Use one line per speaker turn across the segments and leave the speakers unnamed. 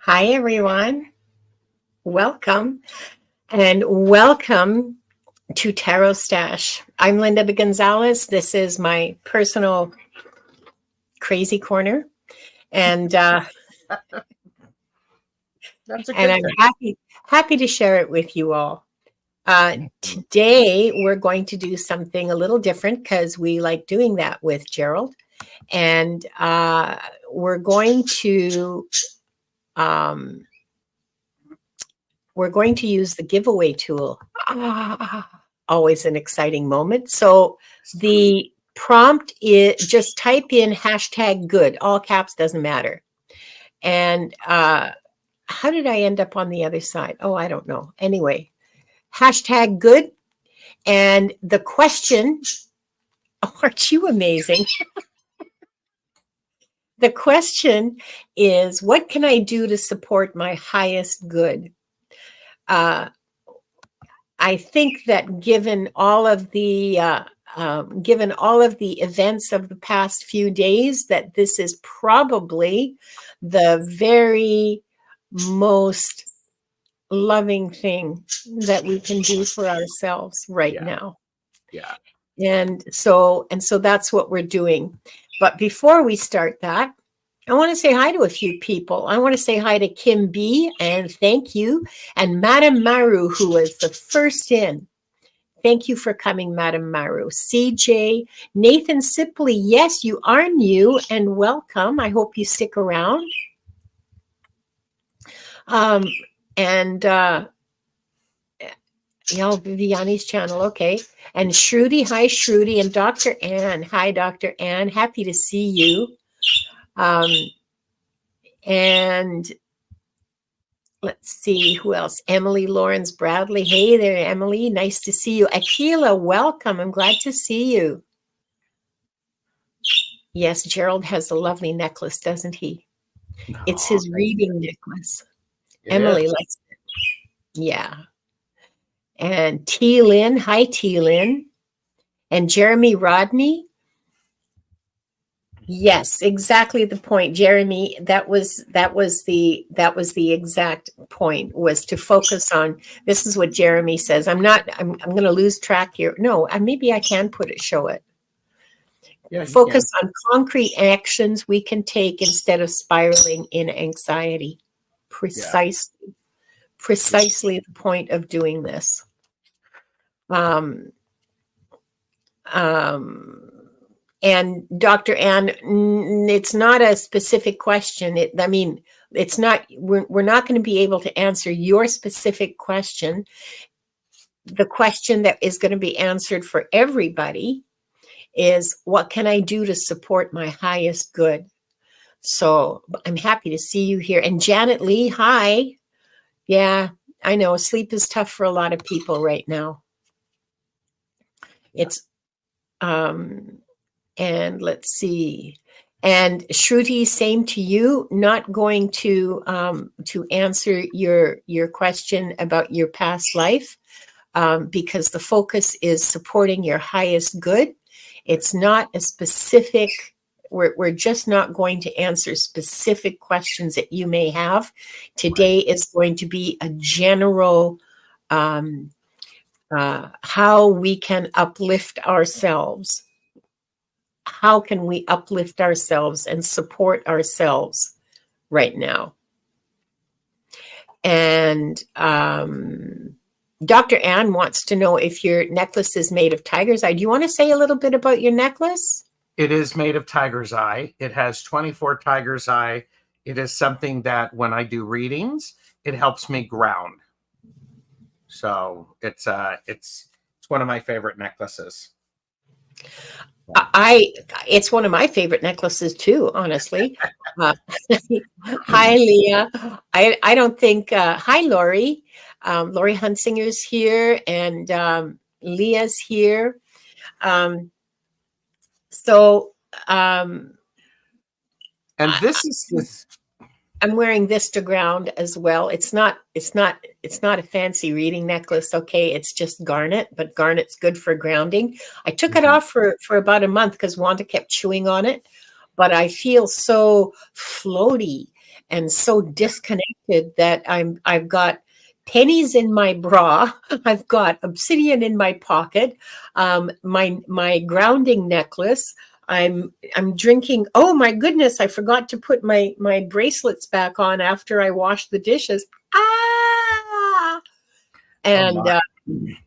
Hi, everyone. Welcome and welcome to TarotStache. I'm Linda de Gonzalez. This is my personal crazy corner, and
That's a good
I'm
thing.
happy to share it with you all. Today, we're going to do something a little different because we like doing that with Gerald, and we're going to um, use the giveaway tool. Always an exciting moment. So the prompt is just type in #good, all caps, doesn't matter. And how did I end up on the other side? Oh, I don't know. Anyway, #good. And the question, oh, aren't you amazing? The question is, what can I do to support my highest good? I think that given all of the events of the past few days, that this is probably the very most loving thing that we can do for ourselves right now.
Yeah.
And so that's what we're doing. But before we start that, I want to say hi to a few people. I want to say hi to Kim B, and thank you. And Madame Maru, who was the first in. Thank you for coming, Madame Maru. CJ, Nathan Sipley, yes, you are new and welcome. I hope you stick around. Viviani's channel, okay. And Shruti, hi Shruti, and Dr. Ann, hi Dr. Ann, happy to see you. And let's see who else. Emily Lawrence Bradley, hey there, Emily, nice to see you. Akila, welcome, I'm glad to see you. Yes, Gerald has a lovely necklace, doesn't he? It's his reading necklace. Emily likes it. Yeah. And T. Lynn, hi T. Lynn. And Jeremy Rodney. Yes, exactly the point, Jeremy. That was the exact point, was to focus on. This is what Jeremy says. I'm going to lose track here. No, maybe I can show it. Yeah, focus on concrete actions we can take instead of spiraling in anxiety. Precisely the point of doing this. And Dr. Ann, it's not a specific question. It's not. We're not going to be able to answer your specific question. The question that is going to be answered for everybody is, what can I do to support my highest good? So I'm happy to see you here. And Janet Lee, hi. Yeah, I know sleep is tough for a lot of people right now. It's, and let's see. And Shruti, same to you. Not going to answer your question about your past life, because the focus is supporting your highest good. It's not a specific. We're just not going to answer specific questions that you may have. Today is going to be a general how we can uplift ourselves. How can we uplift ourselves and support ourselves right now? And Dr. Ann wants to know if your necklace is made of tiger's eye. Do you want to say a little bit about your necklace?
It is made of tiger's eye. It has 24 tiger's eye. It is something that when I do readings, it helps me ground. So it's one of my favorite necklaces.
It's one of my favorite necklaces too, honestly. Hi, Leah. I don't think, hi, Lori. Lori Hunsinger's here, and Leah's here. And
this is
I'm wearing this to ground as well. It's not a fancy reading necklace. Okay. It's just garnet, but garnet's good for grounding. I took it off for about a month because Wanda kept chewing on it, but I feel so floaty and so disconnected that I've got pennies in my bra. I've got obsidian in my pocket. My grounding necklace. I'm drinking. Oh my goodness! I forgot to put my bracelets back on after I washed the dishes. Ah! And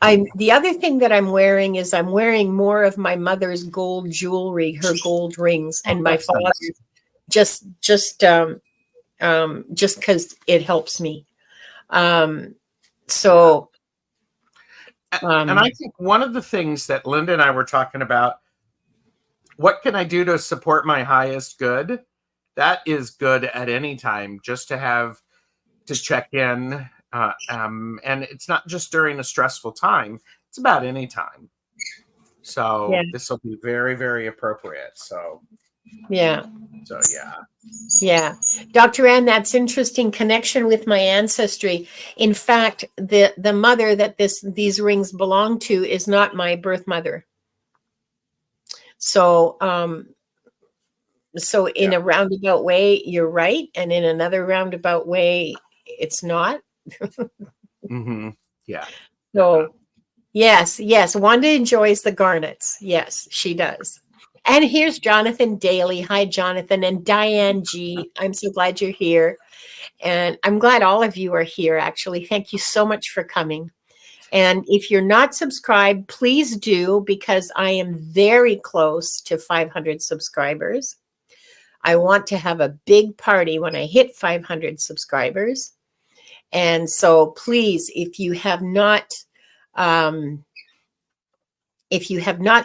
I'm the other thing that I'm wearing is I'm wearing more of my mother's gold jewelry, her gold rings, and my father's just because it helps me. So,
and I think one of the things that Linda and I were talking about, what can I do to support my highest good? That is good at any time, just to have to check in. And it's not just during a stressful time, it's about any time. So
yeah,
this will be very, very appropriate. So
yeah.
Yeah.
Dr. Ann, that's interesting connection with my ancestry. In fact, the mother that these rings belong to is not my birth mother. So, so in a roundabout way, you're right. And in another roundabout way, it's not.
Yeah.
So yes. Wanda enjoys the garnets. Yes, she does. And here's Jonathan Daly. Hi, Jonathan. And Diane G. I'm so glad you're here. And I'm glad all of you are here, actually. Thank you so much for coming. And if you're not subscribed, please do, because I am very close to 500 subscribers. I want to have a big party when I hit 500 subscribers. And so please, if you have not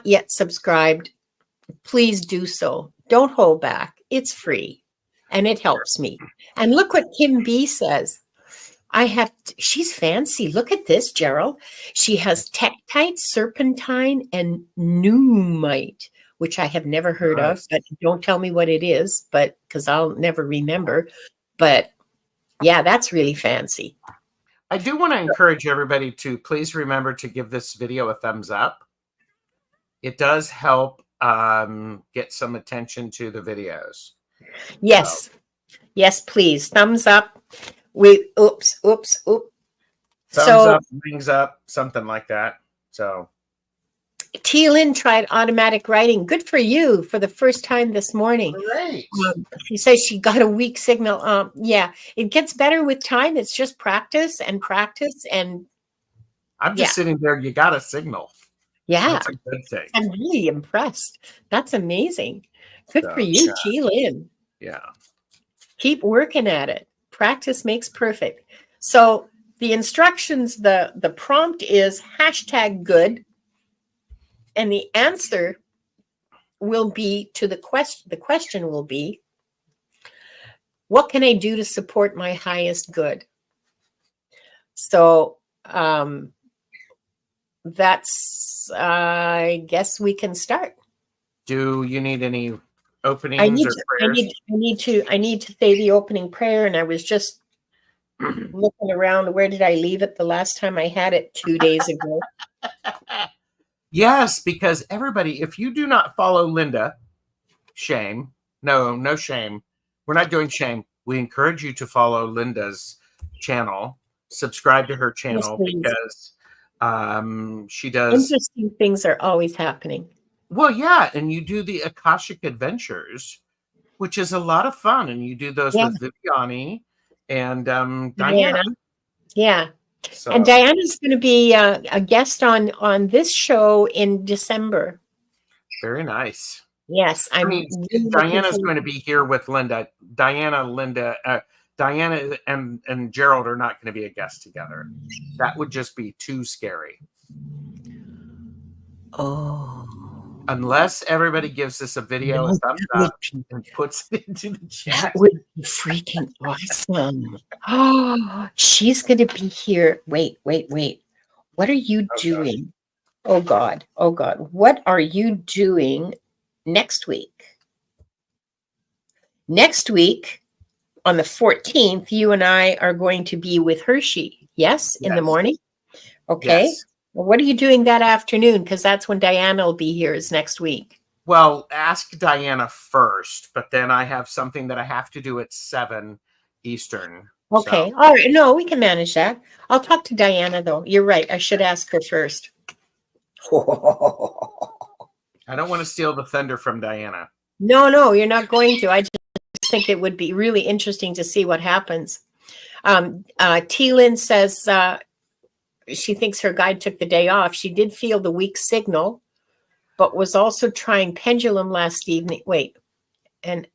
yet subscribed, please do so. Don't hold back. It's free and it helps me. And look what Kim B says. She's fancy. Look at this, Gerald. She has tektite, serpentine, and pneumite, which I have never heard of, but don't tell me what it is, but because I'll never remember. But yeah, that's really fancy.
I do want to encourage everybody to please remember to give this video a thumbs up. It does help get some attention to the videos.
Yes. Yes, please. Thumbs up. Oops.
Thumbs up, rings up, something like that. So
T-Lynn tried automatic writing. Good for you for the first time this morning.
Great.
She says she got a weak signal. Yeah, it gets better with time. It's just practice. And
I'm just sitting there. You got a signal.
Yeah.
That's a good thing.
I'm really impressed. That's amazing. Good for you, T-Lynn.
Yeah.
Keep working at it. Practice makes perfect. So the instructions, the prompt is #good. And the answer will be to the question will be, what can I do to support my highest good? So that's, I guess we can start.
Do you need any openings or prayers?
I need to say the opening prayer, and I was just looking around. Where did I leave it the last time I had it 2 days ago?
Yes, because everybody, if you do not follow Linda, shame. No shame. We're not doing shame. We encourage you to follow Linda's channel, subscribe to her channel, because she does
interesting things are always happening.
Well, yeah, and you do the Akashic Adventures, which is a lot of fun, and you do those with Viviani and Diana.
Yeah. So. And Diana's going to be a guest on this show in December.
Very nice.
Yes,
really Diana's going to be here with Linda. Diana and Gerald are not going to be a guest together. That would just be too scary.
Oh.
Unless everybody gives us a video, a thumbs up, and puts it into the chat.
That would be freaking awesome. Oh, she's going to be here. Wait. What are you doing? Oh, God. What are you doing next week? Next week, on the 14th, you and I are going to be with Hershey. Yes, in the morning? Okay. Yes. Well, what are you doing that afternoon? Because that's when Diana will be here, is next week.
Well, ask Diana first, but then I have something that I have to do at 7, Eastern.
Okay.
So
All right. No, we can manage that. I'll talk to Diana, though. You're right. I should ask her first.
I don't want to steal the thunder from Diana.
No, you're not going to. I just think it would be really interesting to see what happens. T-Lyn says she thinks her guide took the day off. She did feel the weak signal, but was also trying pendulum last evening. Wait, and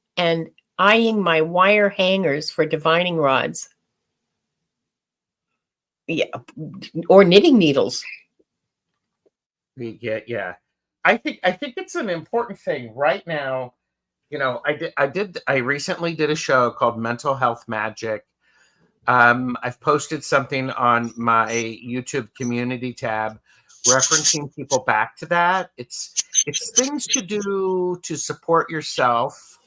eyeing my wire hangers for divining rods. Yeah, or knitting needles.
Yeah. I think it's an important thing right now. You know, I recently did a show called Mental Health Magic. I've posted something on my YouTube community tab referencing people back to that. It's things to do to support yourself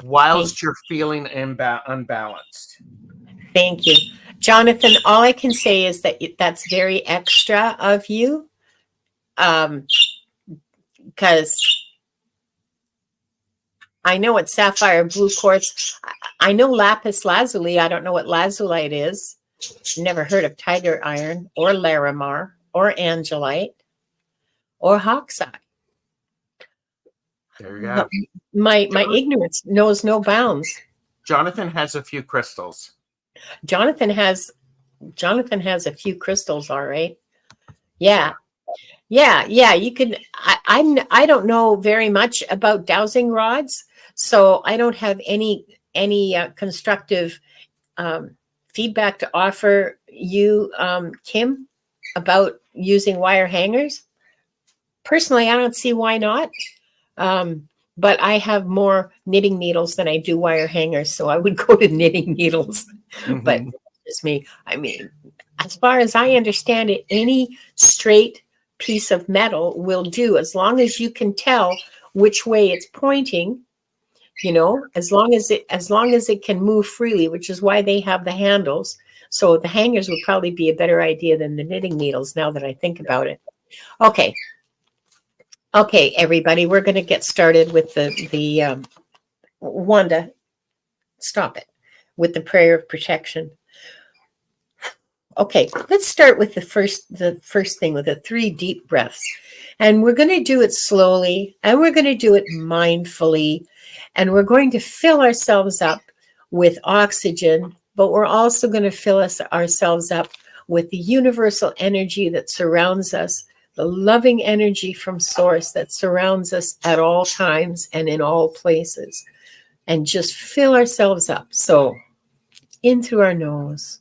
whilst you're feeling unbalanced.
Thank you. Jonathan, all I can say is that that's very extra of you. Because I know it's sapphire blue quartz. I know lapis lazuli. I don't know what lazulite is. Never heard of tiger iron or larimar or angelite or hawkseye.
There you go.
My ignorance knows no bounds.
Jonathan has a few crystals.
Jonathan has a few crystals, all right. Yeah. You can. I don't know very much about dowsing rods, so I don't have any constructive feedback to offer you, Kim, about using wire hangers. Personally, I don't see why not. But I have more knitting needles than I do wire hangers, so I would go to knitting needles.
Mm-hmm.
But it's me. I mean, as far as I understand it, any straight piece of metal will do, as long as you can tell which way it's pointing. You know, as long as it can move freely, which is why they have the handles. So the hangers would probably be a better idea than the knitting needles, now that I think about it. Okay, everybody, we're going to get started with the Wanda, stop it, with the prayer of protection. Okay, let's start with the first thing, with the 3 deep breaths. And we're going to do it slowly, and we're going to do it mindfully, and we're going to fill ourselves up with oxygen, but we're also going to fill ourselves up with the universal energy that surrounds us, the loving energy from source that surrounds us at all times and in all places, and just fill ourselves up. So in through our nose.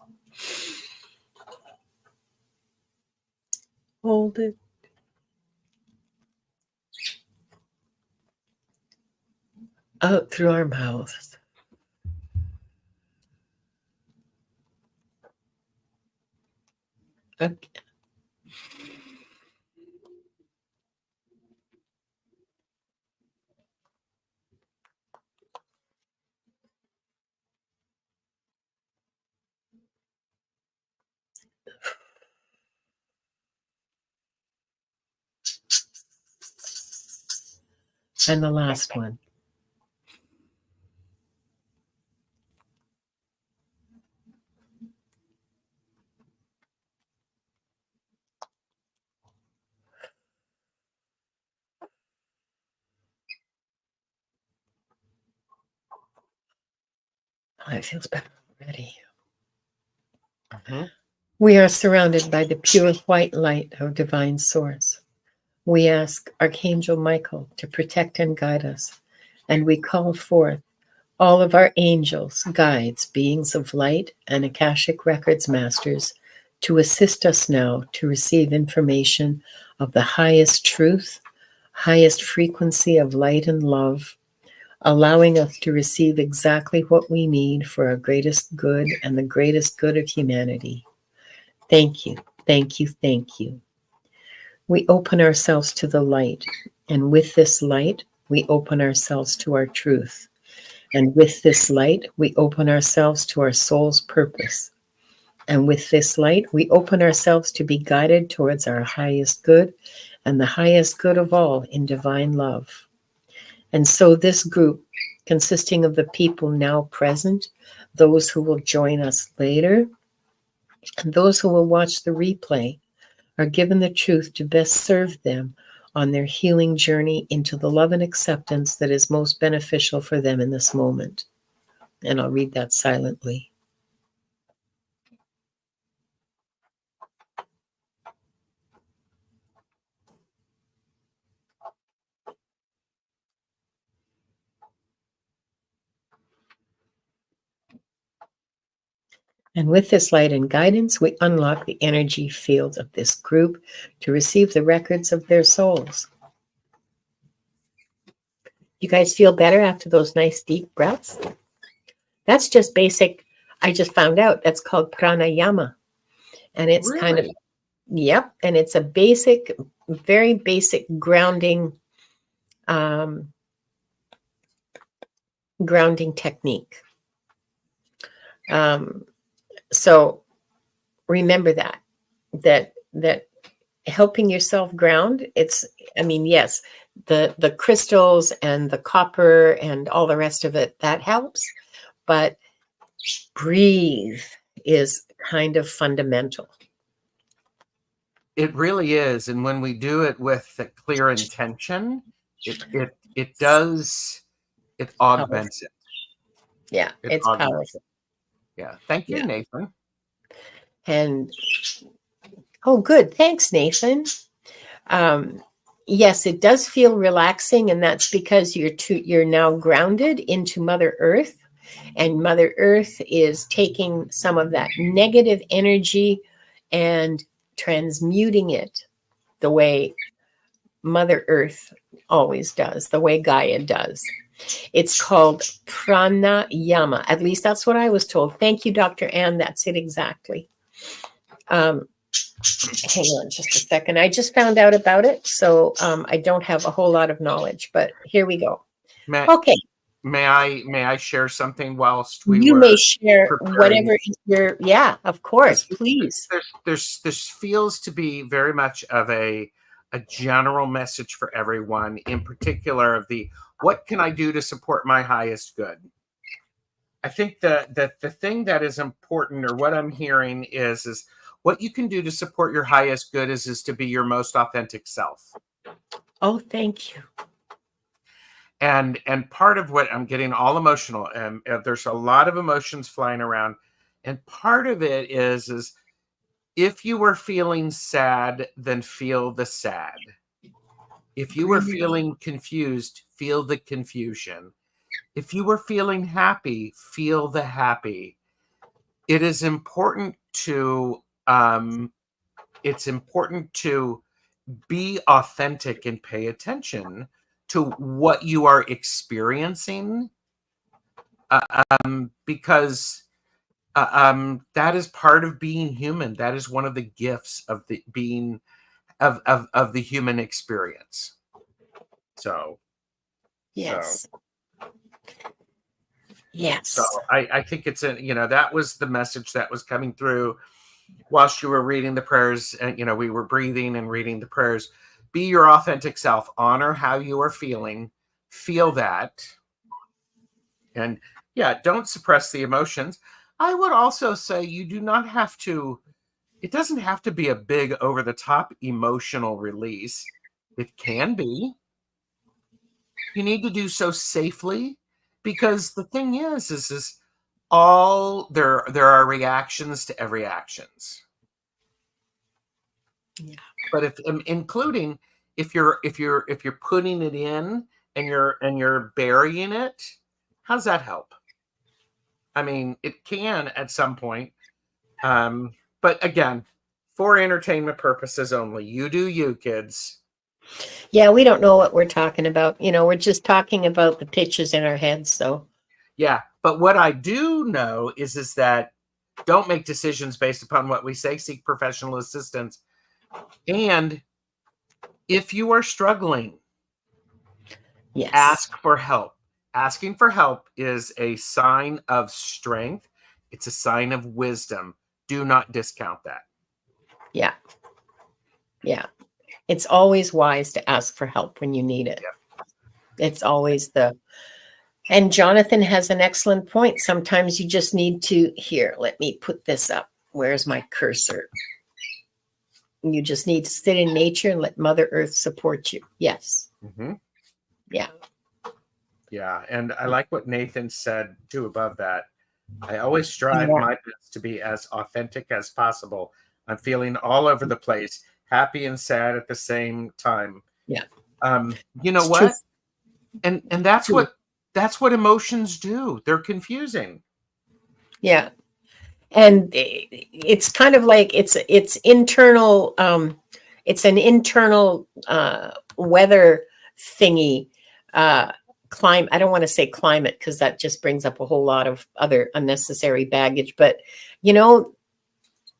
Hold it. Out through our mouths. Okay. And the last one. Oh, it feels better already.
Mm-hmm.
We are surrounded by the pure white light of divine source. We ask Archangel Michael to protect and guide us, and we call forth all of our angels, guides, beings of light, and Akashic Records masters to assist us now to receive information of the highest truth, highest frequency of light and love, allowing us to receive exactly what we need for our greatest good and the greatest good of humanity. Thank you, thank you, thank you. We open ourselves to the light, and with this light, we open ourselves to our truth. And with this light, we open ourselves to our soul's purpose. And with this light, we open ourselves to be guided towards our highest good and the highest good of all in divine love. And so this group consisting of the people now present, those who will join us later, and those who will watch the replay, are given the truth to best serve them on their healing journey into the love and acceptance that is most beneficial for them in this moment. And I'll read that silently. And with this light and guidance, we unlock the energy field of this group to receive the records of their souls. You guys feel better after those nice deep breaths? That's just basic. I just found out that's called pranayama. And it's
Really?
kind of, yep. And it's a basic, very basic grounding, grounding technique. So remember that helping yourself ground, it's, I mean, yes, the crystals and the copper and all the rest of it, that helps, but breathe is kind of fundamental.
It really is. And when we do it with a clear intention, it augments it.
Yeah, it's powerful.
Yeah. Thank you,
Yeah.
Nathan.
And oh, good. Thanks, Nathan. Yes, it does feel relaxing, and that's because you're now grounded into Mother Earth, and Mother Earth is taking some of that negative energy and transmuting it the way Mother Earth always does, the way Gaia does. It's called pranayama. At least that's what I was told. Thank you, Dr. Ann. That's it exactly. Hang on just a second. I just found out about it, so I don't have a whole lot of knowledge, but here we go. Okay.
May I share something whilst
You may share
preparing?
whatever your, yeah, of course, please.
There's feels to be very much of a general message for everyone, in particular of the what can I do to support my highest good? I think that the thing that is important, or what I'm hearing is what you can do to support your highest good is to be your most authentic self.
Oh, thank you.
And part of what I'm getting all emotional, and there's a lot of emotions flying around, and part of it is if you were feeling sad, then feel the sad. If you were feeling confused, feel the confusion. If you were feeling happy, feel the happy. It is important to be authentic and pay attention to what you are experiencing, because that is part of being human. That is one of the gifts of the being of the human experience. So
yes. Yes.
So I think it's that was the message that was coming through whilst you were reading the prayers, and we were breathing and reading the prayers. Be your authentic self. Honor how you are feeling. Feel that. And yeah, don't suppress the emotions. I would also say you do not have to, it doesn't have to be a big over the top emotional release. It can be. You need to do so safely, because the thing is all there are reactions to every actions.
Yeah.
But if including if you're putting it in and you're burying it, how's that help? I mean, it can at some point. But again, for entertainment purposes only. You do you, kids.
Yeah, we don't know what we're talking about. We're just talking about the pictures in our heads. So
yeah, but what I do know is that don't make decisions based upon what we say. Seek professional assistance. And if you are struggling,
yes,
ask for help. Asking for help is a sign of strength. It's a sign of wisdom. Do not discount that.
Yeah. Yeah. It's always wise to ask for help when you need it.
Yeah.
It's always the And Jonathan has an excellent point. Sometimes you just need to, here, let me put this up. Where's my cursor? You just need to sit in nature and let Mother Earth support you. Yes.
Mm-hmm.
Yeah.
Yeah. And I like what Nathan said too above that. I always strive my best to be as authentic as possible. I'm feeling all over the place, happy and sad at the same time.
Yeah.
You know
It's
what?
true.
And that's what emotions do. They're confusing.
Yeah. And it's kind of like it's internal, it's an internal weather thingy. Climate, I don't want to say climate because that just brings up a whole lot of other unnecessary baggage, but you know,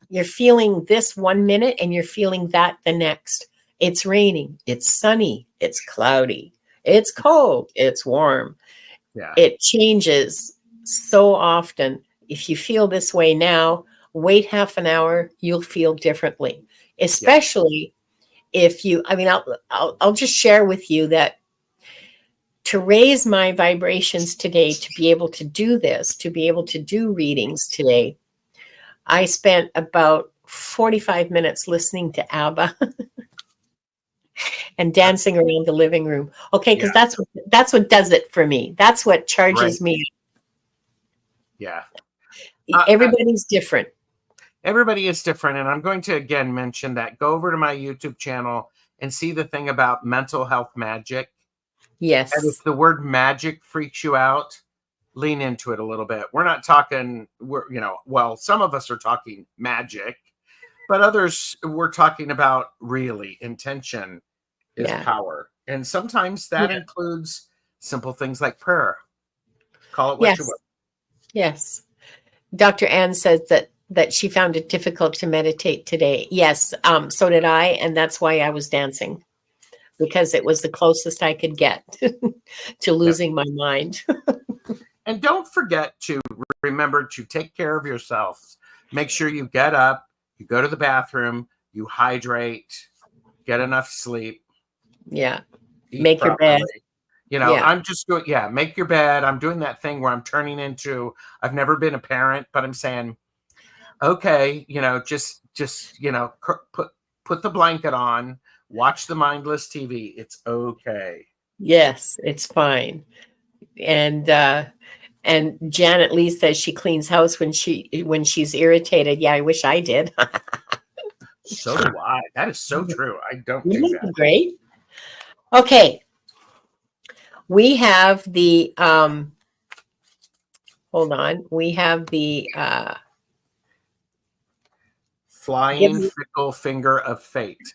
you're feeling this 1 minute and you're feeling that the next. It's raining, it's sunny, it's cloudy, it's cold, it's warm.
Yeah.
It changes so often. If you feel this way now, wait half an hour, you'll feel differently. Especially if you, I mean, I'll just share with you that to raise my vibrations today, to be able to do this, to be able to do readings today, I spent about 45 minutes listening to ABBA and dancing around the living room. Okay, because that's what does it for me. That's what charges me.
Yeah.
Everybody's different.
Everybody is different. And I'm going to again mention that go over to my YouTube channel and see the thing about mental health magic.
Yes.
And if the word magic freaks you out, lean into it a little bit. We're not talking, well, some of us are talking magic, but others we're talking about really intention is power. And sometimes that includes simple things like prayer. Call it what you will.
Yes. Dr. Ann says that she found it difficult to meditate today. Yes, so did I. And that's why I was dancing, because it was the closest I could get to losing my mind.
And don't forget to remember to take care of yourselves. Make sure you get up, you go to the bathroom, you hydrate, get enough sleep.
Yeah. Make properly. Your bed.
I'm just doing, make your bed. I'm doing that thing where I'm turning into, I've never been a parent, but I'm saying, okay, just put the blanket on, watch the mindless TV. It's okay.
Yes, it's fine. And Janet Lee says she cleans house when she's irritated. Yeah, I wish I did.
So do I. That is so true. I don't do that.
Great. Okay. We have the hold on. We have the
flying fickle finger of fate.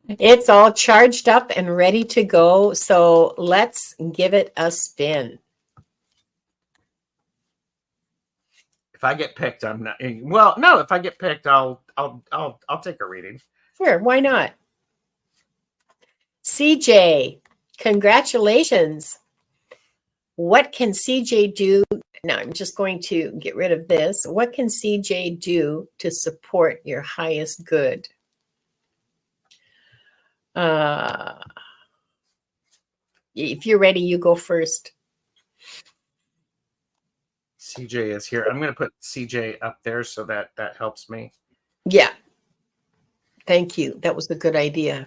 It's all charged up and ready to go. So let's give it a spin.
If I get picked, I'm not. Well, no. If I get picked, I'll take a reading.
Sure, why not? CJ, congratulations. What can CJ do? Now I'm just going to get rid of this. What can CJ do to support your highest good? If you're ready, you go first.
CJ is here. I'm going to put CJ up there so that helps me.
Yeah. Thank you. That was a good idea.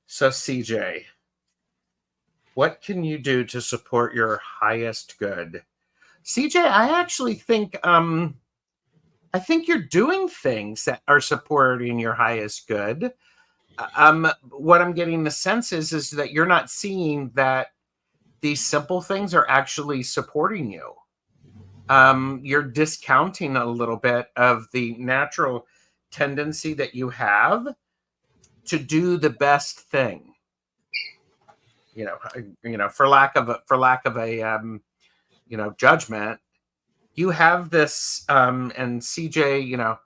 So CJ, what can you do to support your highest good? CJ, I actually think you're doing things that are supporting your highest good. What I'm getting the sense is that you're not seeing that these simple things are actually supporting you. You're discounting a little bit of the natural tendency that you have to do the best thing. For lack of a judgment, you have this. And CJ,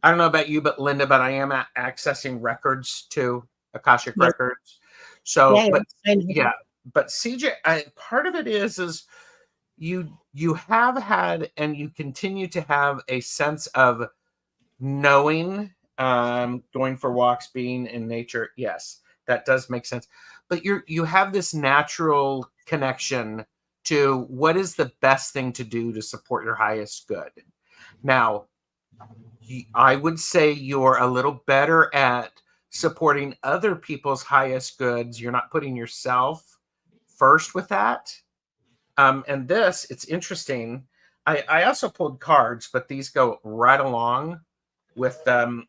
I don't know about you, but Linda, but I am accessing records too, Akashic Records. So, but CJ, part of it is you have had and you continue to have a sense of knowing, going for walks, being in nature. Yes, that does make sense. But you have this natural connection to what is the best thing to do to support your highest good. Now, I would say you're a little better at supporting other people's highest goods. You're not putting yourself first with that. And this, it's interesting. I also pulled cards, but these go right along with the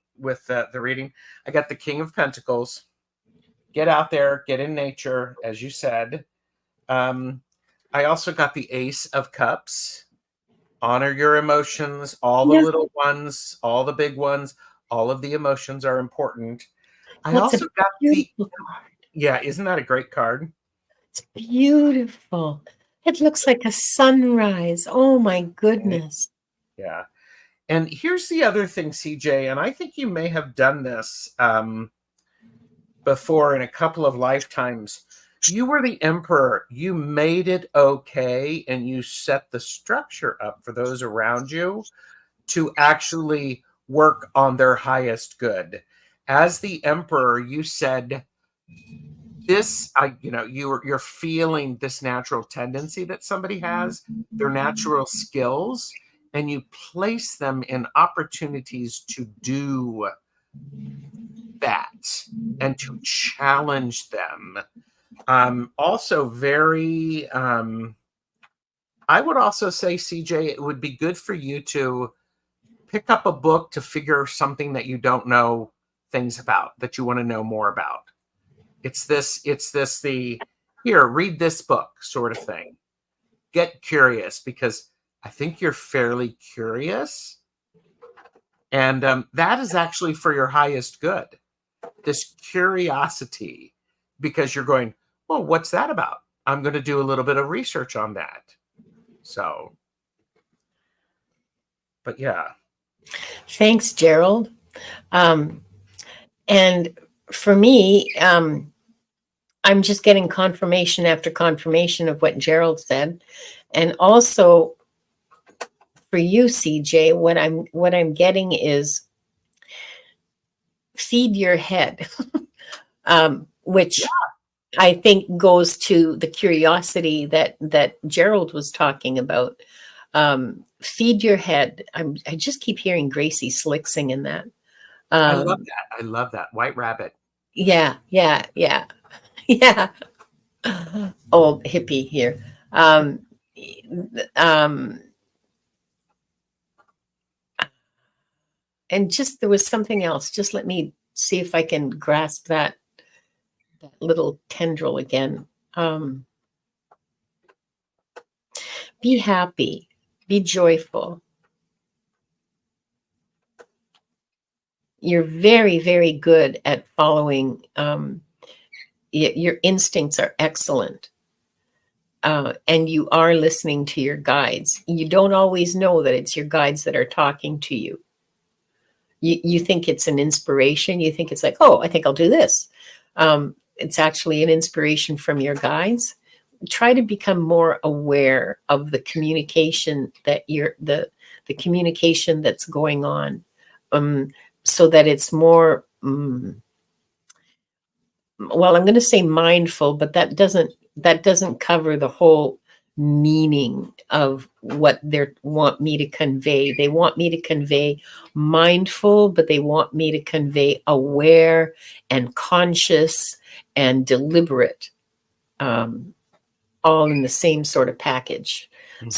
reading. I got the King of Pentacles. Get out there, get in nature, as you said. I also got the Ace of Cups. Honor your emotions, all the little ones, all the big ones, all of the emotions are important. I
What's a
also got
beautiful card.
yeah, isn't that a great card?
It's beautiful. It looks like a sunrise. Oh my goodness.
Yeah. And here's the other thing, CJ, and I think you may have done this before in a couple of lifetimes. You were the emperor. You made it okay, and you set the structure up for those around you to actually work on their highest good. As the emperor, you said, this, you're feeling this natural tendency that somebody has, their natural skills, and you place them in opportunities to do that and to challenge them. Also very, I would also say, CJ, it would be good for you to pick up a book to figure something that you don't know things about, that you want to know more about. It's this here, read this book sort of thing. Get curious, because I think you're fairly curious. And that is actually for your highest good. This curiosity, because you're going, well, what's that about? I'm going to do a little bit of research on that. So, but yeah.
Thanks, Gerald. And for me, I'm just getting confirmation after confirmation of what Gerald said. And also for you, CJ, what I'm getting is feed your head, which I think goes to the curiosity that Gerald was talking about. Feed your head. I just keep hearing Gracie Slick singing that.
I love that. I love that. White Rabbit.
Yeah. Yeah. Old hippie here. And just there was something else. Just let me see if I can grasp that little tendril again. Be happy. Be joyful. You're very, very good at following. Your instincts are excellent. And you are listening to your guides. You don't always know that it's your guides that are talking to you. You think it's an inspiration. You think it's like, oh, I think I'll do this. It's actually an inspiration from your guides. Try to become more aware of the communication that the communication that's going on, so that it's more, well, I'm going to say mindful, but that doesn't cover the whole meaning of what they want me to convey. They want me to convey mindful, but they want me to convey aware and conscious and deliberate, all in the same sort of package. Mm-hmm.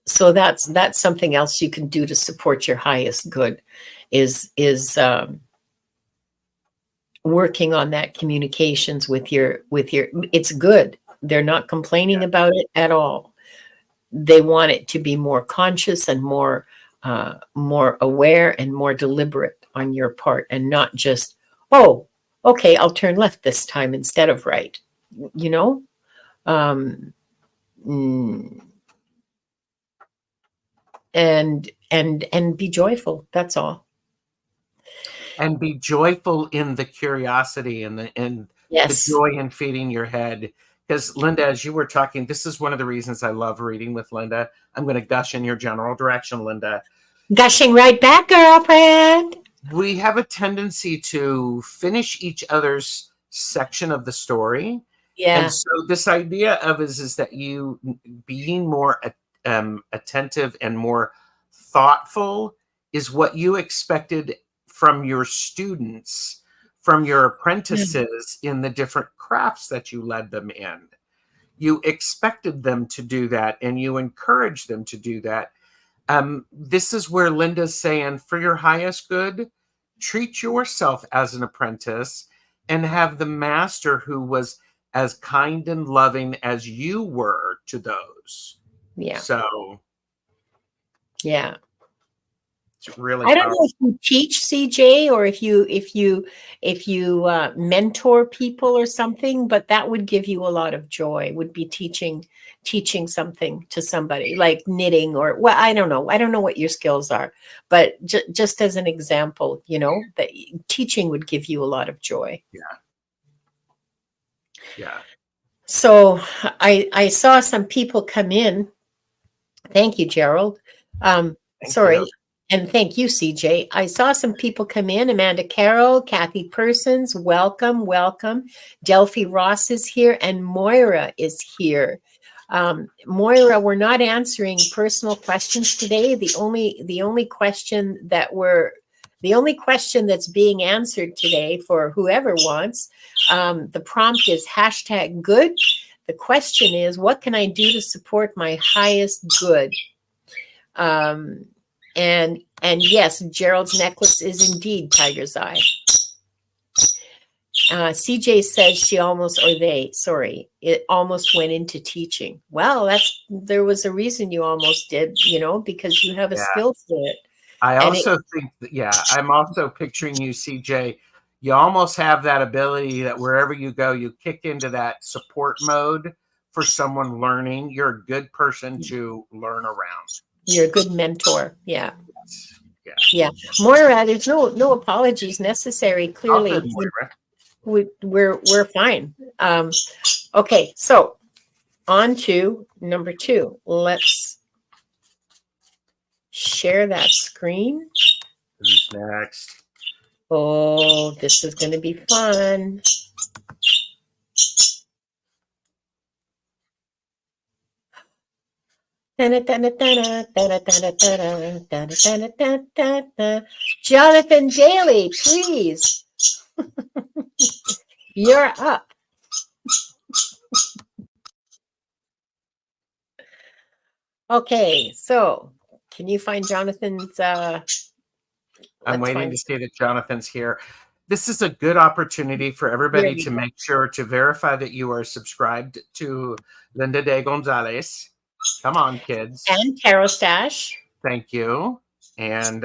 So that's something else you can do to support your highest good is working on that communications with your, it's good. They're not complaining about it at all. They want it to be more conscious and more aware and more deliberate on your part, and not just, oh, okay, I'll turn left this time instead of right, and be joyful. That's all.
And be joyful in the curiosity and the joy in feeding your head. Because Linda, as you were talking, this is one of the reasons I love reading with Linda. I'm going to gush in your general direction, Linda.
Gushing right back, girlfriend.
we have a tendency to finish each other's section of the story. And
Yeah.
so this idea of is that you being more attentive and more thoughtful is what you expected from your students, from your apprentices in the different crafts that you led them in. You expected them to do that and you encouraged them to do that. This is where Linda's saying, for your highest good, treat yourself as an apprentice and have the master who was as kind and loving as you were to those.
Yeah.
So
Yeah.
it's really
I don't know
powerful.
if you teach, CJ, or if you mentor people or something, but that would give you a lot of joy. Would be teaching something to somebody like knitting, or well, I don't know. I don't know what your skills are, but just as an example, that teaching would give you a lot of joy.
Yeah. Yeah.
So I saw some people come in. Thank you, Gerald.
Thank
Sorry.
you.
And thank you, CJ. I saw some people come in. Amanda Carroll, Kathy Persons, welcome, welcome. Delphi Ross is here, and Moira is here. Moira, we're not answering personal questions today. The only question that's being answered today for whoever wants, the prompt is #good. The question is, what can I do to support my highest good? And yes, Gerald's necklace is indeed tiger's eye. CJ says it almost went into teaching. Well, there was a reason you almost did, because you have a skill for it.
I also think that, I'm also picturing you, CJ. You almost have that ability that wherever you go, you kick into that support mode for someone learning. You're a good person to learn around.
You're a good mentor. Yeah.
Yeah.
Yeah. Moira, there's no apologies necessary. Clearly,
Good, Moira.
we're fine. Okay, so on to number 2. Let's share that screen.
Who's next?
Oh, this is going to be fun. Jonathan Daly, please. You're up. Okay, so can you find Jonathan's?
I'm waiting to see that Jonathan's here. This is a good opportunity for everybody to make sure to verify that you are subscribed to Linda de Gonzalez. Come on, kids.
And TarotStache.
Thank you. And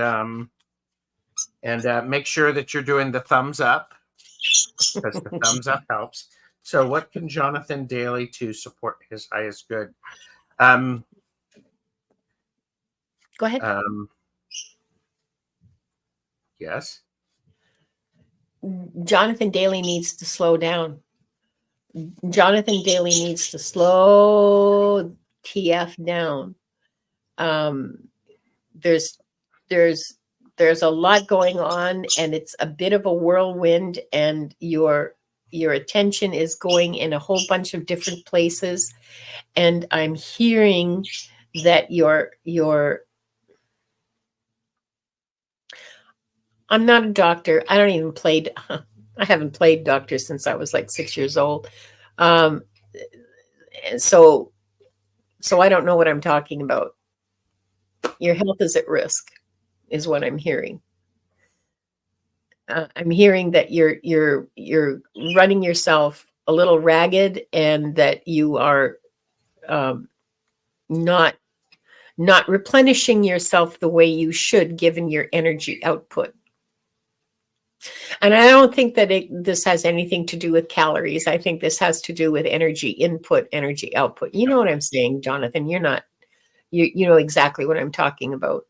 make sure that you're doing the thumbs up, because the thumbs up helps. So what can Jonathan Daly to support his highest good?
Go ahead.
Yes.
Jonathan Daly needs to slow down. Jonathan Daly needs to slow TF down. There's a lot going on, and it's a bit of a whirlwind, and your attention is going in a whole bunch of different places. And I'm hearing that I'm not a doctor. I haven't played doctor since I was like 6 years old. So I don't know what I'm talking about. Your health is at risk, is what I'm hearing. I'm hearing that you're running yourself a little ragged, and that you are not replenishing yourself the way you should, given your energy output. And I don't think that this has anything to do with calories. I think this has to do with energy input, energy output. You know what I'm saying, Jonathan? You know exactly what I'm talking about.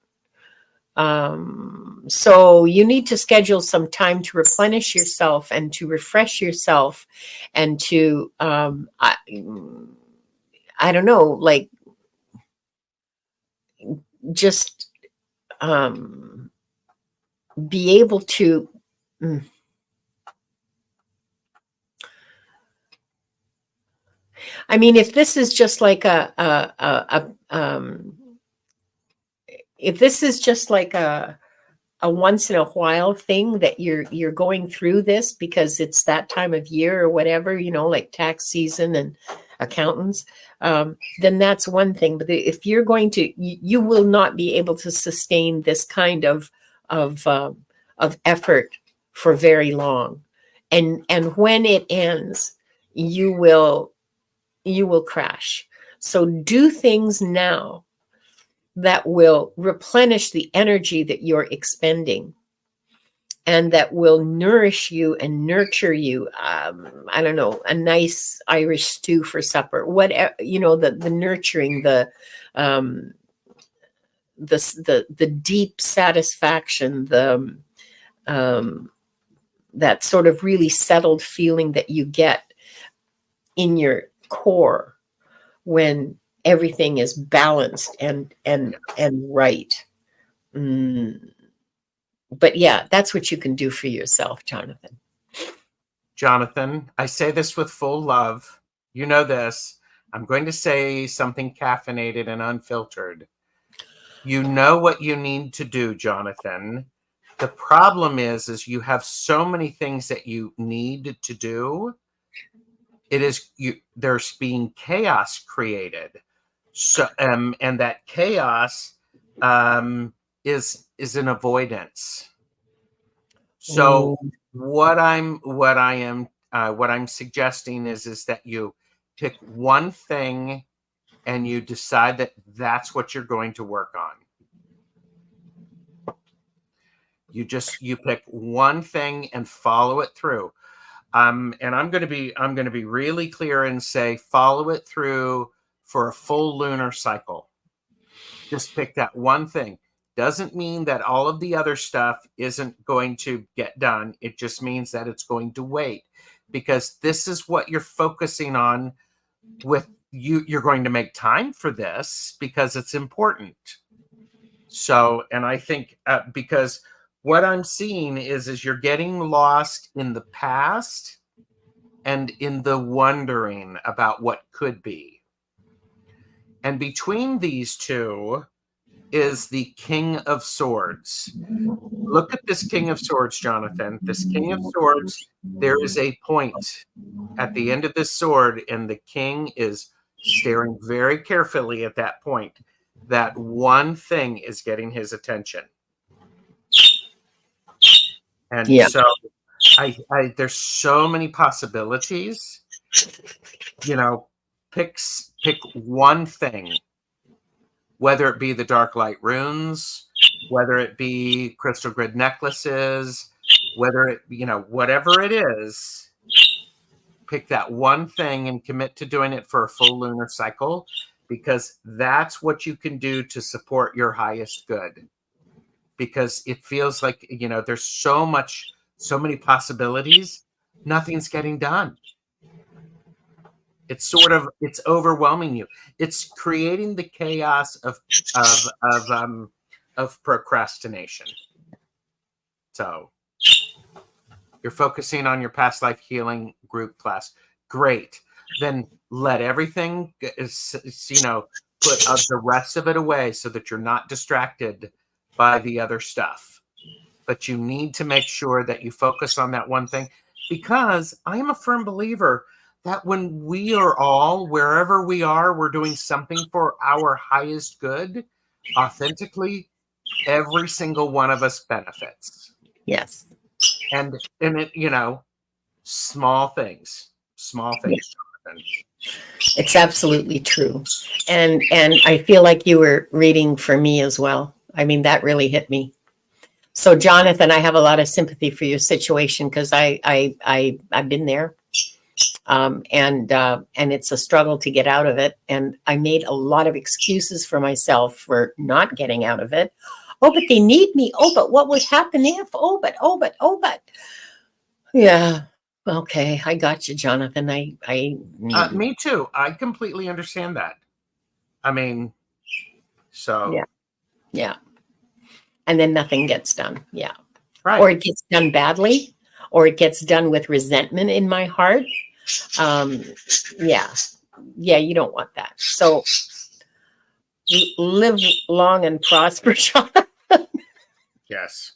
So you need to schedule some time to replenish yourself and to refresh yourself, and to, I don't know, like, just, be able to I mean, if this is just like if this is just like a once in a while thing that you're going through this because it's that time of year or whatever, you know, like tax season and accountants, then that's one thing. But if you're going to, you will not be able to sustain this kind of effort for very long, and when it ends, you will crash. So do things now that will replenish the energy that you're expending and that will nourish you and nurture you. I don't know, a nice Irish stew for supper, whatever, you know, the nurturing, the deep satisfaction, that sort of really settled feeling that you get in your core when everything is balanced and right. But yeah, that's what you can do for yourself, Jonathan.
Jonathan, I say this with full love. You know this. I'm going to say something caffeinated and unfiltered. You know what you need to do, Jonathan. The problem is you have so many things that you need to do. There's being chaos created. So and that chaos is an avoidance. So what I'm suggesting is that you pick one thing and you decide that that's what you're going to work on. You pick one thing and follow it through. And I'm going to be really clear and say follow it through for a full lunar cycle. Just pick that one thing. Doesn't mean that all of the other stuff isn't going to get done. It just means that it's going to wait, because this is what you're focusing on. With you're going to make time for this because it's important. So, and I think because what I'm seeing is you're getting lost in the past and in the wondering about what could be. And between these two is the King of Swords. Look at this King of Swords, Jonathan. This King of Swords, there is a point at the end of this sword, and the king is staring very carefully at that point. That one thing is getting his attention. And so I there's so many possibilities. You know, pick one thing. Whether it be the dark light runes, whether it be crystal grid necklaces, whether it, you know, whatever it is, pick that one thing and commit to doing it for a full lunar cycle, because that's what you can do to support your highest good. Because it feels like, you know, there's so many possibilities, nothing's getting done. It's overwhelming you. It's creating the chaos of procrastination. So you're focusing on your past life healing group class. Great. Then let everything, put the rest of it away so that you're not distracted by the other stuff. But you need to make sure that you focus on that one thing, because I am a firm believer that when we are all, wherever we are, we're doing something for our highest good, authentically, every single one of us benefits.
Yes.
And it, small things, Jonathan.
It's absolutely true. And I feel like you were reading for me as well. I mean, that really hit me. So Jonathan, I have a lot of sympathy for your situation, because I've been there. And it's a struggle to get out of it. And I made a lot of excuses for myself for not getting out of it. Oh, but they need me. Oh, but what would happen if? Oh, but. Yeah. Okay. I got you, Jonathan.
Me too. I completely understand that. I mean, so.
Yeah. And then nothing gets done. Yeah.
Right.
or it gets done badly, or it gets done with resentment in my heart. Yeah, you don't want that. So live long and prosper, John.
Yes.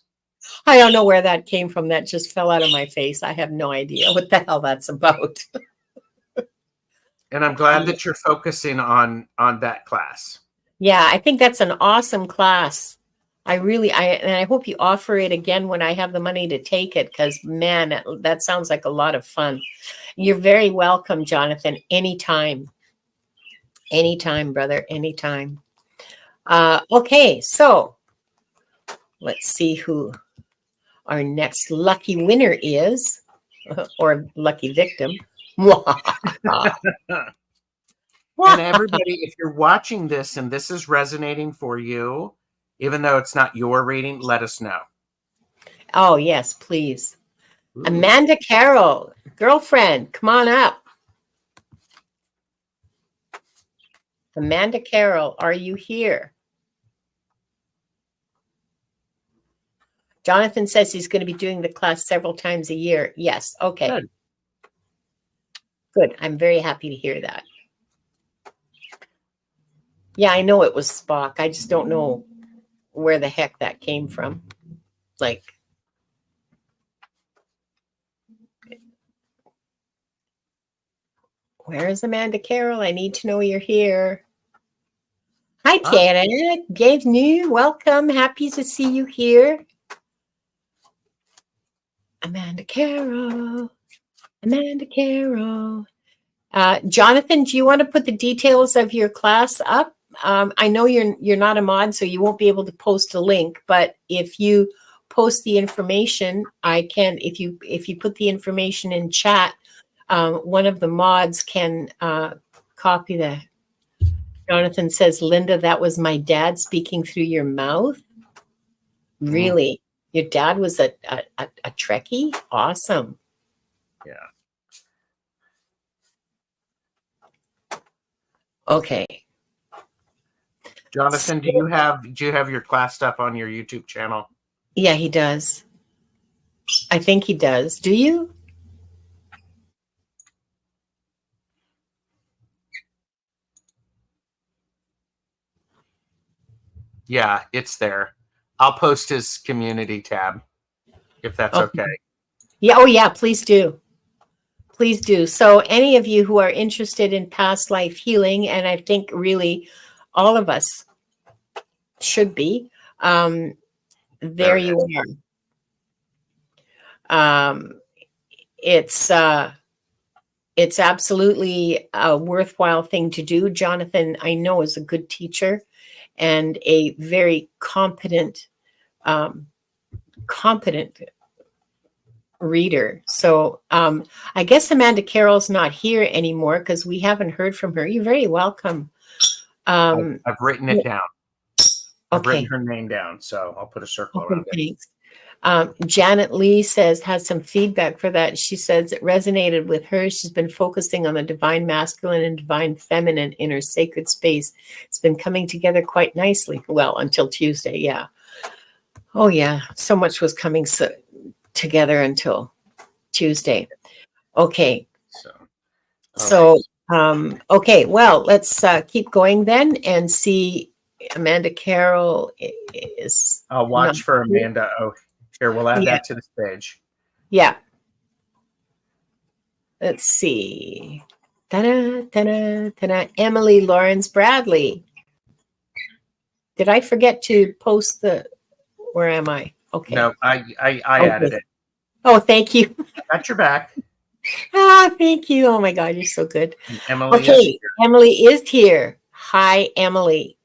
I don't know where that came from. That just fell out of my face. I have no idea what the hell that's about.
And I'm glad that you're focusing on that class.
Yeah, I think that's an awesome class. And I hope you offer it again when I have the money to take it, because man, that sounds like a lot of fun. You're very welcome, Jonathan. Anytime, brother, anytime. Okay, so let's see who our next lucky winner is, or lucky victim.
And everybody, if you're watching this and this is resonating for you, even though it's not your reading, let us know.
Oh, yes, please.
Ooh.
Amanda Carroll, girlfriend, come on up. Amanda Carroll, are you here? Jonathan says he's going to be doing the class several times a year. Yes. Okay. Good. I'm very happy to hear that. Yeah, I know it was Spock. I just don't know where the heck that came from. Like, where is Amanda Carroll? I need to know you're here. Hi, Janet. Bienvenue. Welcome. Happy to see you here. Amanda Carroll. Amanda Carroll. Jonathan, do you want to put the details of your class up? I know you're not a mod, so you won't be able to post a link. But if you post the information, I can. If you put the information in chat, one of the mods can copy that. Jonathan says, "Linda, that was my dad speaking through your mouth." Really, your dad was a Trekkie? Awesome.
Yeah.
Okay.
Jonathan, do you have your class stuff on your YouTube channel?
Yeah, he does. I think he does. Do you?
Yeah, it's there. I'll post his community tab if that's okay.
Yeah. Oh, yeah. Please do. Please do. So any of you who are interested in past life healing, and I think really all of us should be, there you are. It's absolutely a worthwhile thing to do. Jonathan, I know, is a good teacher and a very competent reader. So I guess Amanda Carroll's not here anymore because we haven't heard from her. You're very welcome.
I've written it down. I've
Okay.
written her name down, so I'll put a circle around it.
Thanks. Janet Lee has some feedback for that. She says it resonated with her. She's been focusing on the divine masculine and divine feminine in her sacred space. It's been coming together quite nicely. Well, until Tuesday. Yeah. Oh, yeah. So much was coming together until Tuesday. Okay. Okay. Well, let's keep going then and see. Amanda Carroll is.
I'll watch for Amanda. Oh, here, we'll add that to the page.
Yeah. Let's see. Ta-da, ta-da, ta-da. Emily Lawrence Bradley. Did I forget to post where am I? Okay.
No, I added it.
Oh, thank you.
Got your back.
Thank you. Oh my God, you're so good.
Emily
is here. Emily is here. Hi, Emily.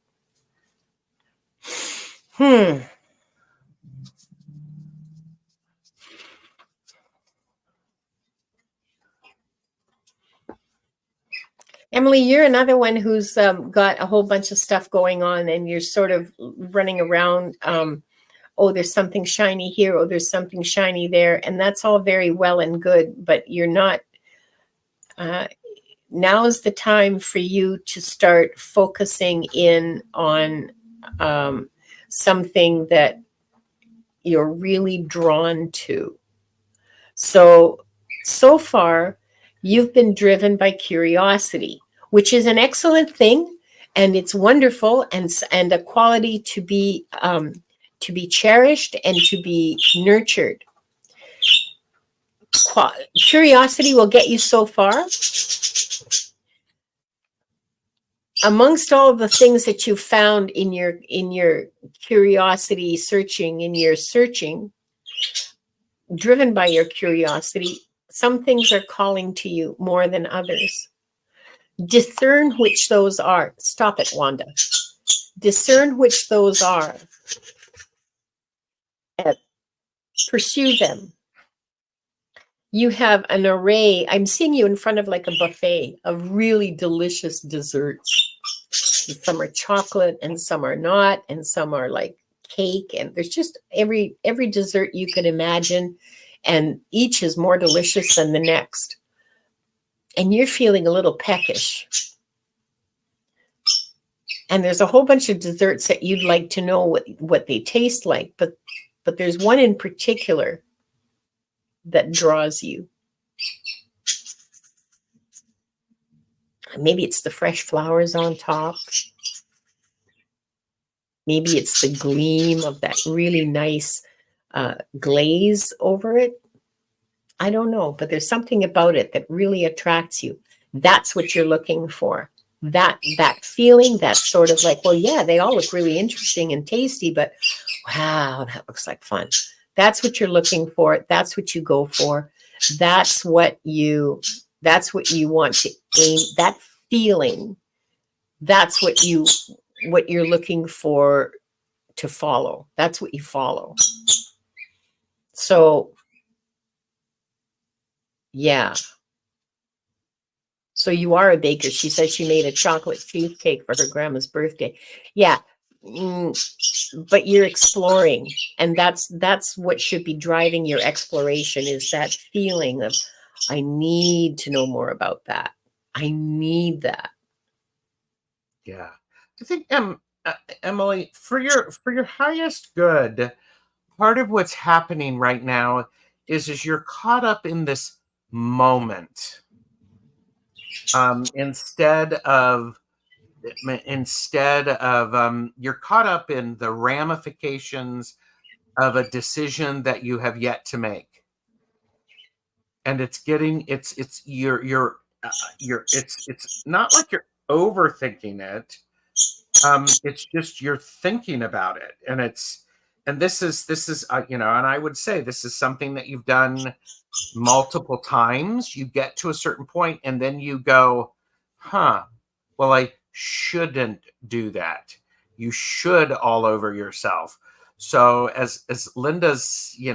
Emily, you're another one who's got a whole bunch of stuff going on and you're sort of running around. Oh, there's something shiny here. Oh, there's something shiny there. And that's all very well and good, but you're not. Now is the time for you to start focusing in on something that you're really drawn to. So far, you've been driven by curiosity, which is an excellent thing, and it's wonderful, and a quality to be cherished and to be nurtured. Curiosity will get you so far. Amongst all of the things that you found in your curiosity searching, driven by your curiosity, some things are calling to you more than others. Discern which those are. Stop it, Wanda. Discern which those are. And pursue them. You have an array. I'm seeing you in front of like a buffet of really delicious desserts. Some are chocolate and some are not, and some are like cake, and there's just every dessert you could imagine, and each is more delicious than the next. And you're feeling a little peckish. And there's a whole bunch of desserts that you'd like to know what they taste like, but there's one in particular that draws you. Maybe it's the fresh flowers on top. Maybe it's the gleam of that really nice glaze over it. I don't know, but there's something about it that really attracts you. That's what you're looking for. That feeling, that sort of like, well, yeah, they all look really interesting and tasty, but wow, that looks like fun. That's what you're looking for. That's what you go for. That's what you want to aim, that feeling. That's what you're looking for to follow. That's what you follow. So, yeah. So you are a baker. She says she made a chocolate cheesecake for her grandma's birthday. Yeah. But you're exploring, and that's what should be driving your exploration, is that feeling of, I need to know more about that. I need that.
Yeah. I think Emily, for your highest good, part of what's happening right now is you're caught up in this moment. Instead of you're caught up in the ramifications of a decision that you have yet to make, and it's not like you're overthinking it. It's just you're thinking about it, and this is and I would say this is something that you've done multiple times. You get to a certain point and then you go, well, I shouldn't do that. You should all over yourself. So as Linda's, you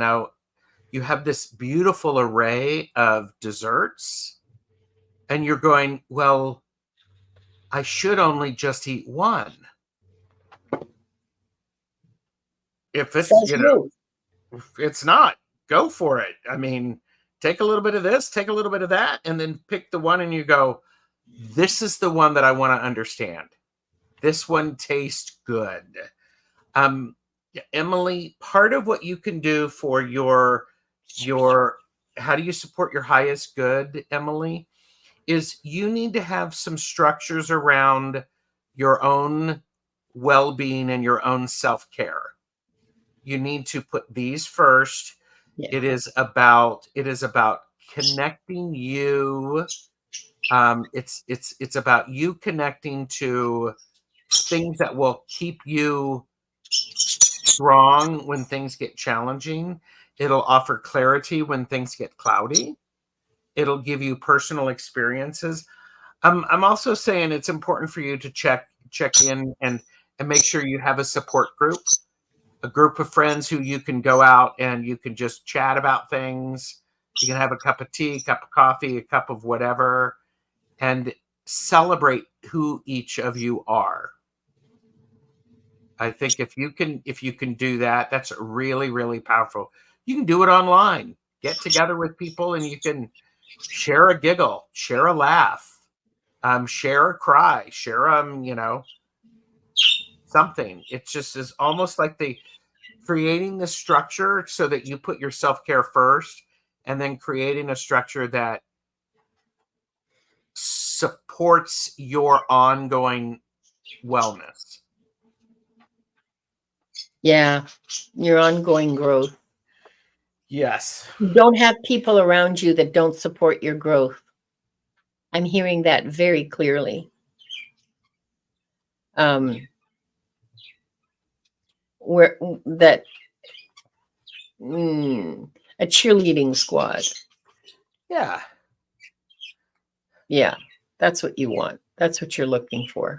have this beautiful array of desserts and you're going, well, I should only just eat one. If it's, it's not, go for it. I mean, take a little bit of this, take a little bit of that, and then pick the one and you go, this is the one that I want to understand. This one tastes good. Emily, part of what you can do for your how do you support your highest good, Emily, is you need to have some structures around your own well-being and your own self-care. You need to put these first. Yeah. It is about connecting you. It's about you connecting to things that will keep you strong when things get challenging. It'll offer clarity when things get cloudy. It'll give you personal experiences. I'm also saying it's important for you to check in and make sure you have a support group. A group of friends who you can go out and you can just chat about things. You can have a cup of tea, cup of coffee, a cup of whatever, and celebrate who each of you are. I think if you can do that, that's really, really powerful. You can do it online. Get together with people and you can share a giggle, share a laugh, share a cry, share something. It just is almost like creating the structure so that you put your self-care first, and then creating a structure that supports your ongoing wellness.
Yeah. Your ongoing growth.
Yes.
You don't have people around you that don't support your growth. I'm hearing that very clearly. Where that a cheerleading squad.
Yeah.
Yeah, that's what you want. That's what you're looking for.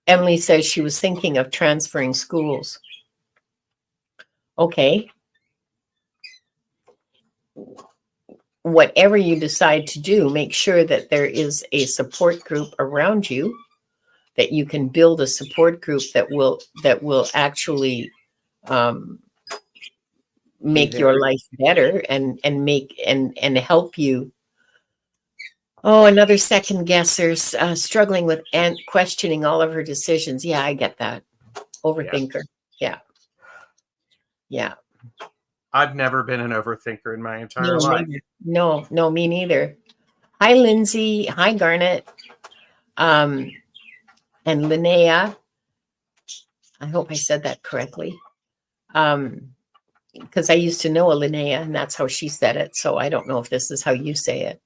Emily says she was thinking of transferring schools. Okay. Whatever you decide to do, make sure that there is a support group around you, that you can build a support group that will actually make your life better and make and help you. Oh, another second guesser's struggling with and questioning all of her decisions. Yeah, I get that. Overthinker. Yeah. Yeah.
I've never been an overthinker in my entire
No,
life.
no, me neither. Hi, Lindsay. Hi, Garnet. And Linnea. I hope I said that correctly. Because I used to know a Linnea, and that's how she said it. So I don't know if this is how you say it.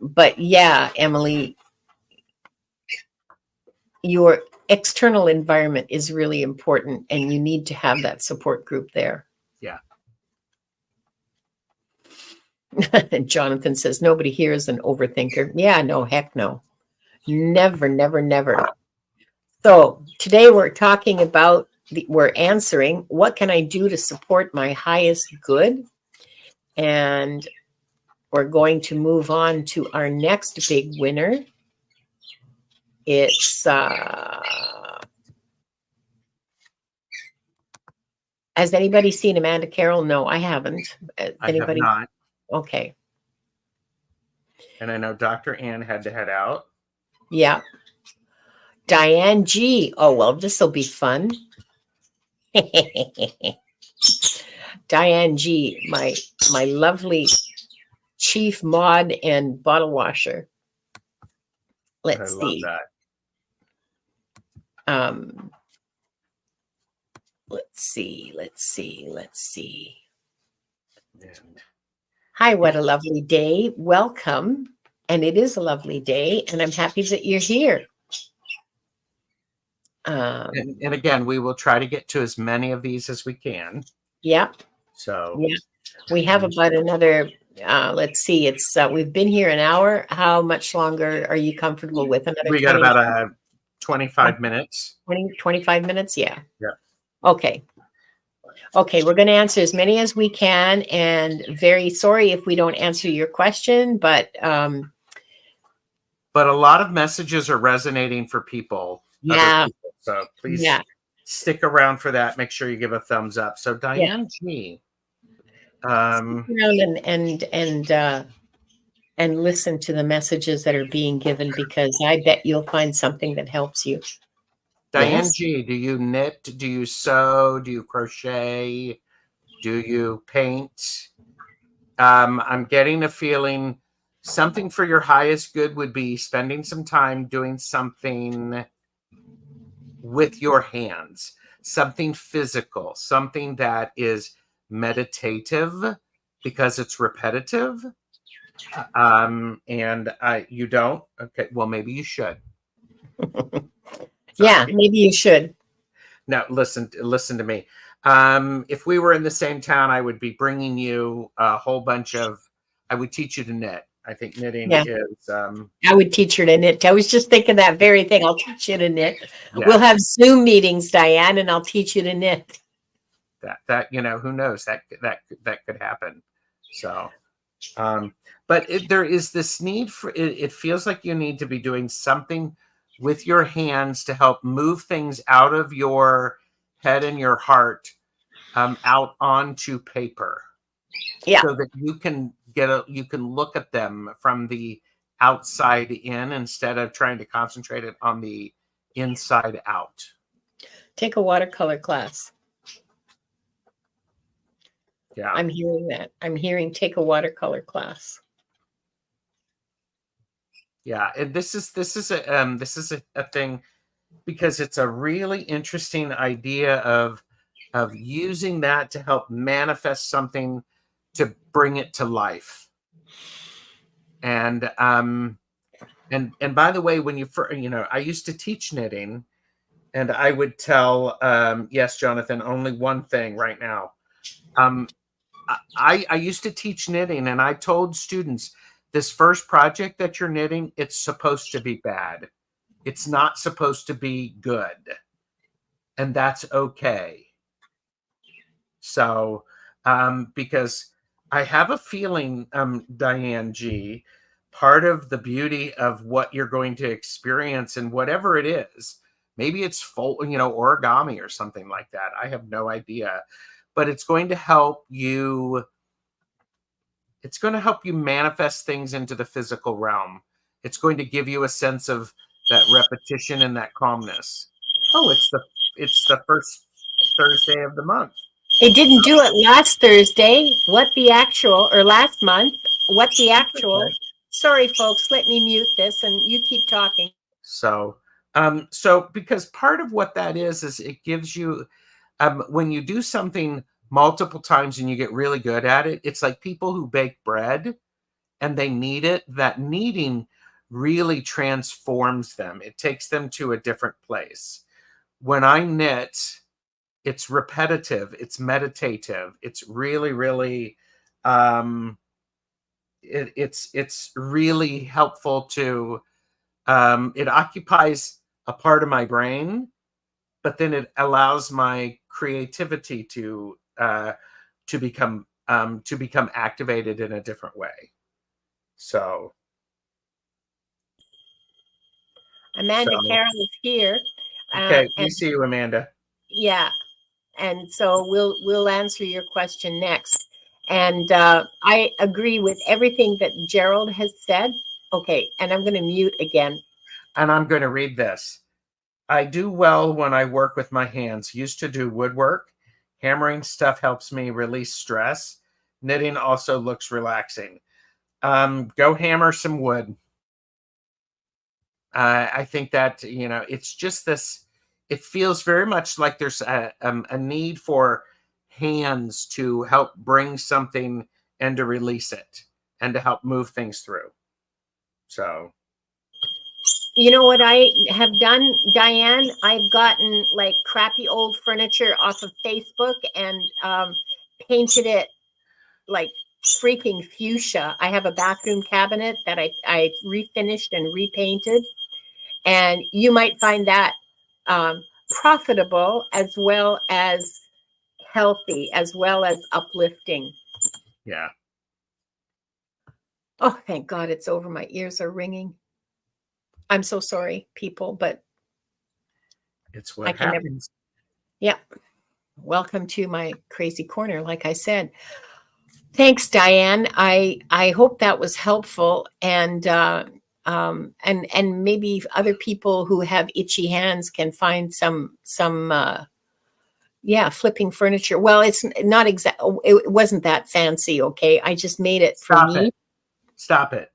But yeah, Emily, your external environment is really important, and you need to have that support group there.
Yeah.
Jonathan says nobody here is an overthinker. Yeah, no, heck no. Never, never, never. So today we're talking about, we're answering, what can I do to support my highest good? And we're going to move on to our next big winner. It's, has anybody seen Amanda Carroll? No, I haven't. Anybody?
I have not.
Okay.
And I know Dr. Ann had to head out.
Yeah. Diane G. Oh, well, this will be fun. Diane G, my lovely chief mod and bottle washer. Let's see.
Love
that. Let's see.
And
Hi, what a lovely day. Welcome. And it is a lovely day, and I'm happy that you're here.
and again, we will try to get to as many of these as we can.
Yeah.
So
yeah, we have about another, let's see, it's we've been here an hour. How much longer are you comfortable with? Another
we got about 25 minutes.
25 minutes? Yeah.
Yeah.
Okay. Okay, we're going to answer as many as we can, and very sorry if we don't answer your question, but
a lot of messages are resonating for people.
Yeah.
People, so please stick around for that. Make sure you give a thumbs up. So Diane G.
Stick around and listen to the messages that are being given, because I bet you'll find something that helps you.
Diane G, do you knit? Do you sew? Do you crochet? Do you paint? I'm getting a feeling something for your highest good would be spending some time doing something with your hands, something physical, something that is meditative because it's repetitive. And you don't? Okay, well, maybe you should.
Yeah, maybe you should.
Now, listen to me. If we were in the same town, I would be bringing you a whole bunch of, I would teach you to knit. I think knitting is...
I would teach her to knit. I was just thinking that very thing. I'll teach you to knit.
Yeah.
We'll have Zoom meetings, Diane, and I'll teach you to knit.
That who knows? That could happen. So, but there is this need for, it feels like you need to be doing something with your hands to help move things out of your head and your heart out onto paper.
Yeah.
So that you can you can look at them from the outside in instead of trying to concentrate it on the inside out.
Take a watercolor class.
Yeah.
I'm hearing that. I'm hearing take a watercolor class.
Yeah, and this is a thing, because it's a really interesting idea of using that to help manifest something, to bring it to life. And by the way, when I used to teach knitting, and I would tell, yes, Jonathan, only one thing right now. I used to teach knitting, and I told students, this first project that you're knitting, it's supposed to be bad. It's not supposed to be good. And that's okay. So, because I have a feeling, Diane G, part of the beauty of what you're going to experience, and whatever it is, maybe it's origami or something like that. I have no idea, but it's going to help you. It's going to help you manifest things into the physical realm. It's going to give you a sense of that repetition and that calmness. Oh, it's the first Thursday of the month.
They didn't do it last Thursday. What the actual, or last month? What the actual?
Okay.
Sorry, folks. Let me mute this, and you keep talking.
So, because part of what that is it gives you, when you do something multiple times and you get really good at it, it's like people who bake bread and they knead it. That kneading really transforms them. It takes them to a different place. When I knit, it's repetitive, it's meditative, it's really, really, it's really helpful to, it occupies a part of my brain, but then it allows my creativity to become activated in a different way. So
Amanda Carroll is here.
Okay, we
And
see you, Amanda.
yeah, and so we'll answer your question next. And I agree with everything that Gerald has said. Okay, and I'm going to mute again.
And I'm going to read this. I do well when I work with my hands. Used to do woodwork. Hammering stuff helps me release stress. Knitting also looks relaxing. Go hammer some wood. I think that, it's just this, it feels very much like there's a need for hands to help bring something and to release it and to help move things through. So,
You know what I have done, Diane? I've gotten like crappy old furniture off of Facebook and painted it like freaking fuchsia. I have a bathroom cabinet that I refinished and repainted. And you might find that profitable, as well as healthy, as well as uplifting.
yeah.
Oh, thank God it's over. My ears are ringing. I'm so sorry, people, but
It's what
I can never.
happens.
Yeah. Welcome to my crazy corner, like I said. Thanks, Diane. I hope that was helpful, and maybe other people who have itchy hands can find some flipping furniture. Well, it's not exact. It wasn't that fancy. Okay, I just made it for me.
Stop it.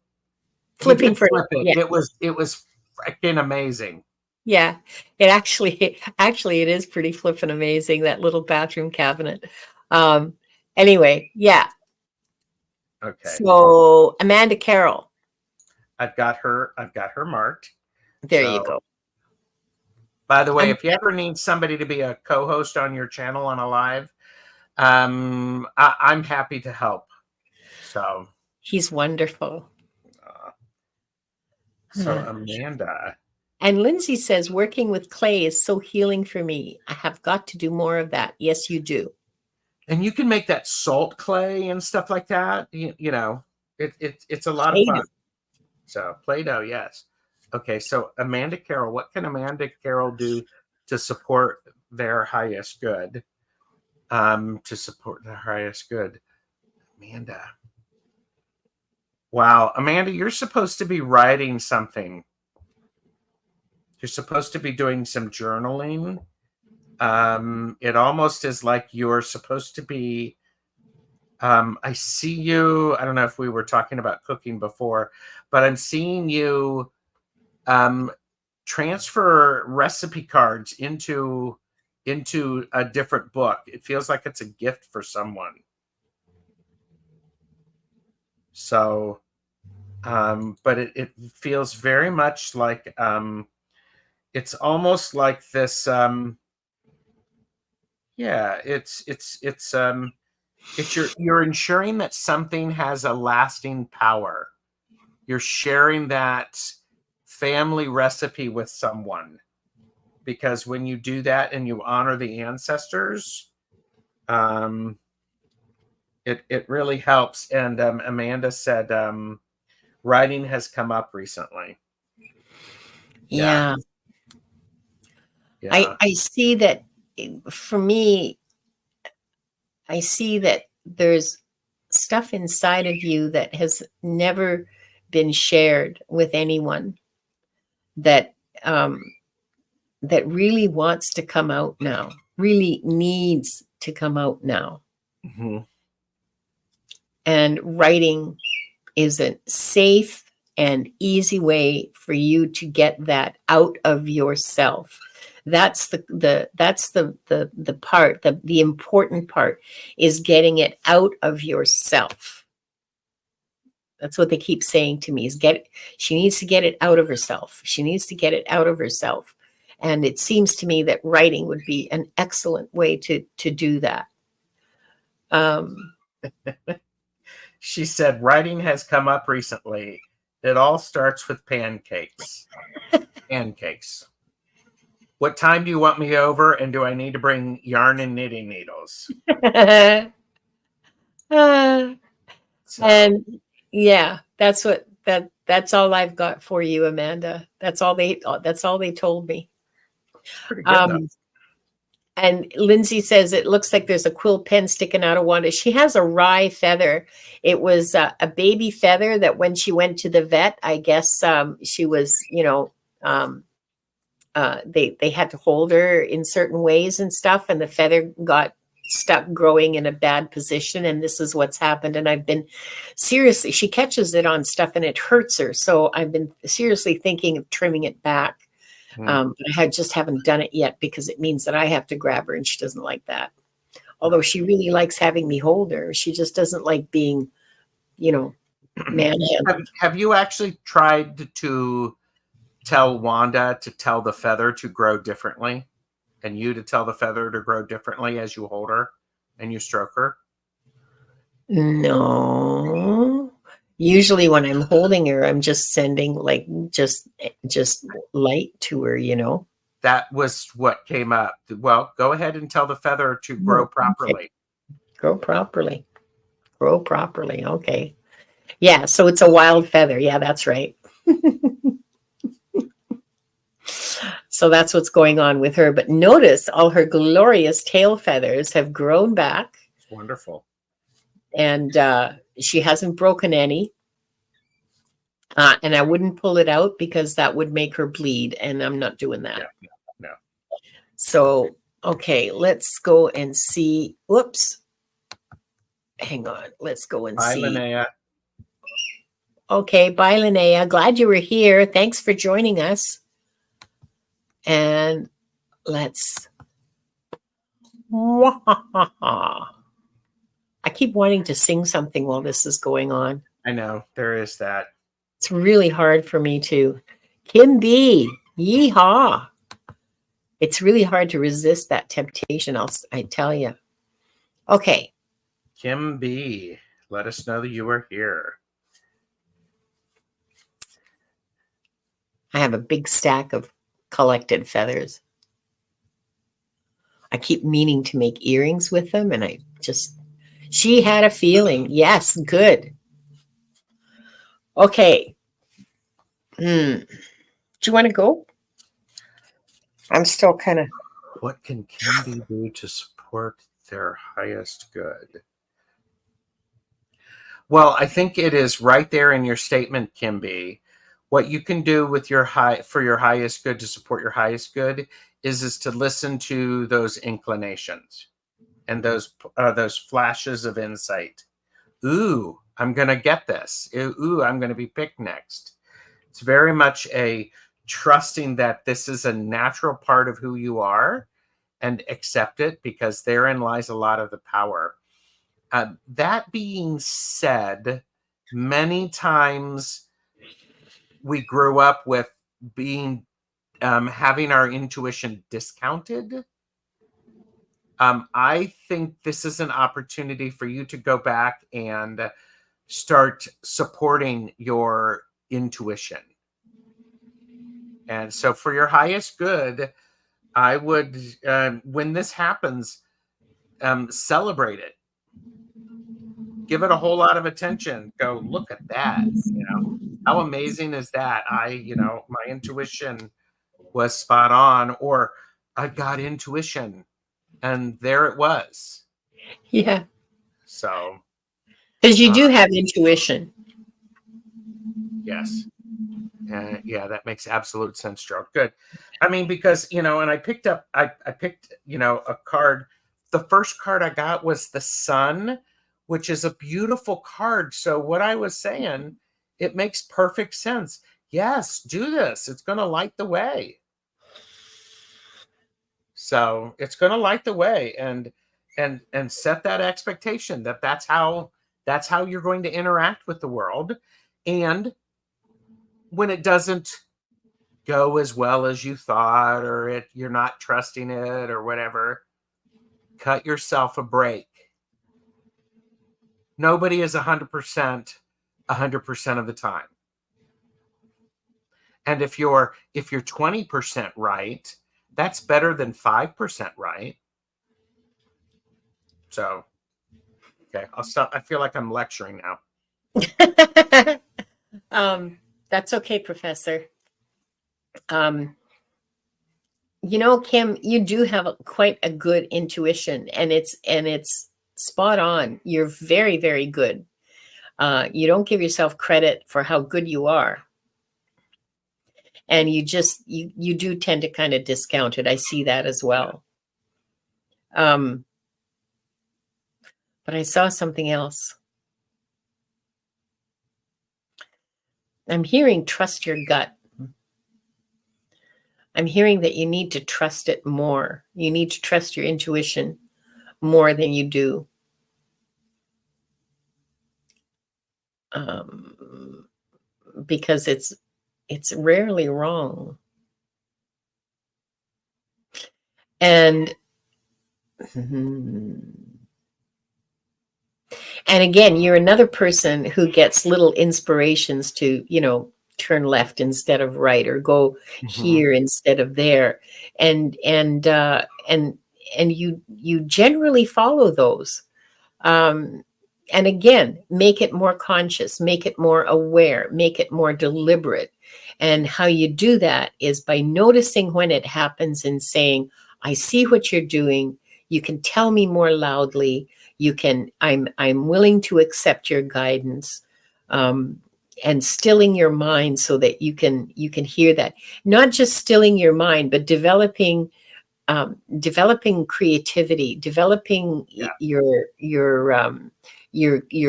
Flipping
You did flip
furniture.
it.
Yeah.
It was freaking amazing.
Yeah, it actually it is pretty flippin' amazing, that little bathroom cabinet. Anyway, yeah.
Okay.
So Amanda Carroll.
I've got her marked.
There you go.
By the way, if you ever need somebody to be a co-host on your channel on a live, I'm happy to help. So
he's wonderful.
So Amanda.
And Lindsay says, working with clay is so healing for me. I have got to do more of that. Yes, you do.
And you can make that salt clay and stuff like that. It's a lot
Play-Doh.
of fun. So Play-Doh, yes. Okay, so Amanda Carroll, what can Amanda Carroll do to support their highest good? To support their highest good. Amanda. Wow, Amanda, you're supposed to be writing something. You're supposed to be doing some journaling. It almost is like you're supposed to be. I see you. I don't know if we were talking about cooking before, but I'm seeing you transfer recipe cards into a different book. It feels like it's a gift for someone. So, but it feels very much like it's almost like this. Yeah, it's you're ensuring that something has a lasting power. You're sharing that family recipe with someone, because when you do that and you honor the ancestors, it really helps. And Amanda said writing has come up recently. Yeah.
Yeah.
Yeah.
I see that for me, I see that there's stuff inside of you that has never been shared with anyone that um, that really wants to come out now, really needs to come out now.
Mm-hmm.
And writing is a safe and easy way for you to get that out of yourself. That's the part, the important part is getting it out of yourself. That's what they keep saying to me is she needs to get it out of herself. She needs to get it out of herself. And it seems to me that writing would be an excellent way to do that.
She said writing has come up recently. It all starts with pancakes. Pancakes. What time do you want me over, and do I need to bring yarn and knitting needles?
And yeah, that's all I've got for you, Amanda. That's all they told me.
Pretty good,
And Lindsay says it looks like there's a quill pen sticking out of Wanda. She has a rye feather. It was a baby feather that when she went to the vet, I guess she was, they had to hold her in certain ways and stuff, and the feather got stuck growing in a bad position, and this is what's happened. And I've been seriously, she catches it on stuff and it hurts her, so I've been seriously thinking of trimming it back. But I just haven't done it yet because it means that I have to grab her, and she doesn't like that. Although she really likes having me hold her, she just doesn't like being, manhandled.
Have you actually tried to tell Wanda to tell the feather to grow differently, and you to tell the feather to grow differently as you hold her and you stroke her?
No. Usually when I'm holding her, I'm just sending just light to her.
That was what came up. Well, go ahead and tell the feather to grow properly.
Okay. Grow properly. Grow properly. Okay. Yeah, so it's a wild feather. Yeah, that's right. So that's what's going on with her. But notice all her glorious tail feathers have grown back.
It's wonderful.
And she hasn't broken any. And I wouldn't pull it out because that would make her bleed, and I'm not doing that.
No.
So, okay, let's go and see. Whoops. Hang on. Let's go and see.
Linnea.
Okay, bye, Linnea. Glad you were here. Thanks for joining us. And let's. I keep wanting to sing something while this is going on.
I know, there is that.
It's really hard for me to. Kim B, yeehaw. It's really hard to resist that temptation, I tell you. Okay.
Kim B, let us know that you are here.
I have a big stack of collected feathers. I keep meaning to make earrings with them, and she had a feeling. Yes, good. Okay. Do you want to go? I'm still kind of.
What can Kim B do to support their highest good? Well, I think it is right there in your statement, Kim B. What you can do with for your highest good to support your highest good is to listen to those inclinations and those flashes of insight. Ooh, I'm going to get this. Ooh, I'm going to be picked next. It's very much a trusting that this is a natural part of who you are and accept it, because therein lies a lot of the power. That being said, many times we grew up with being having our intuition discounted. I think this is an opportunity for you to go back and start supporting your intuition. And so for your highest good, I would, when this happens, celebrate it. Give it a whole lot of attention. Go, look at that. How amazing is that? My intuition was spot on, or I got intuition and there it was.
Yeah.
So.
Because you do have intuition.
Yes. Yeah, that makes absolute sense, Joe. Good. I mean, because, and I picked up, I picked, a card. The first card I got was the Sun, which is a beautiful card. So what I was saying, it makes perfect sense. Yes, do this. It's going to light the way. So it's going to light the way, and set that expectation that that's how you're going to interact with the world. And when it doesn't go as well as you thought, or you're not trusting it or whatever, cut yourself a break. Nobody is 100% of the time. And if you're 20% right, that's better than 5% right. So, okay, I'll stop. I feel like I'm lecturing now.
That's okay, Professor. Kim, you do have quite a good intuition, and it's spot on. You're very, very good. You don't give yourself credit for how good you are. And you do tend to kind of discount it. I see that as well. But I saw something else. I'm hearing trust your gut. I'm hearing that you need to trust it more. You need to trust your intuition more than you do. Because it's rarely wrong. And again, you're another person who gets little inspirations to, turn left instead of right, or go here instead of there. And you generally follow those. And again, make it more conscious, make it more aware, make it more deliberate. And how you do that is by noticing when it happens and saying, I see what you're doing. You can tell me more loudly. I'm willing to accept your guidance, and stilling your mind so that you can hear that. Not just stilling your mind, but developing creativity, developing your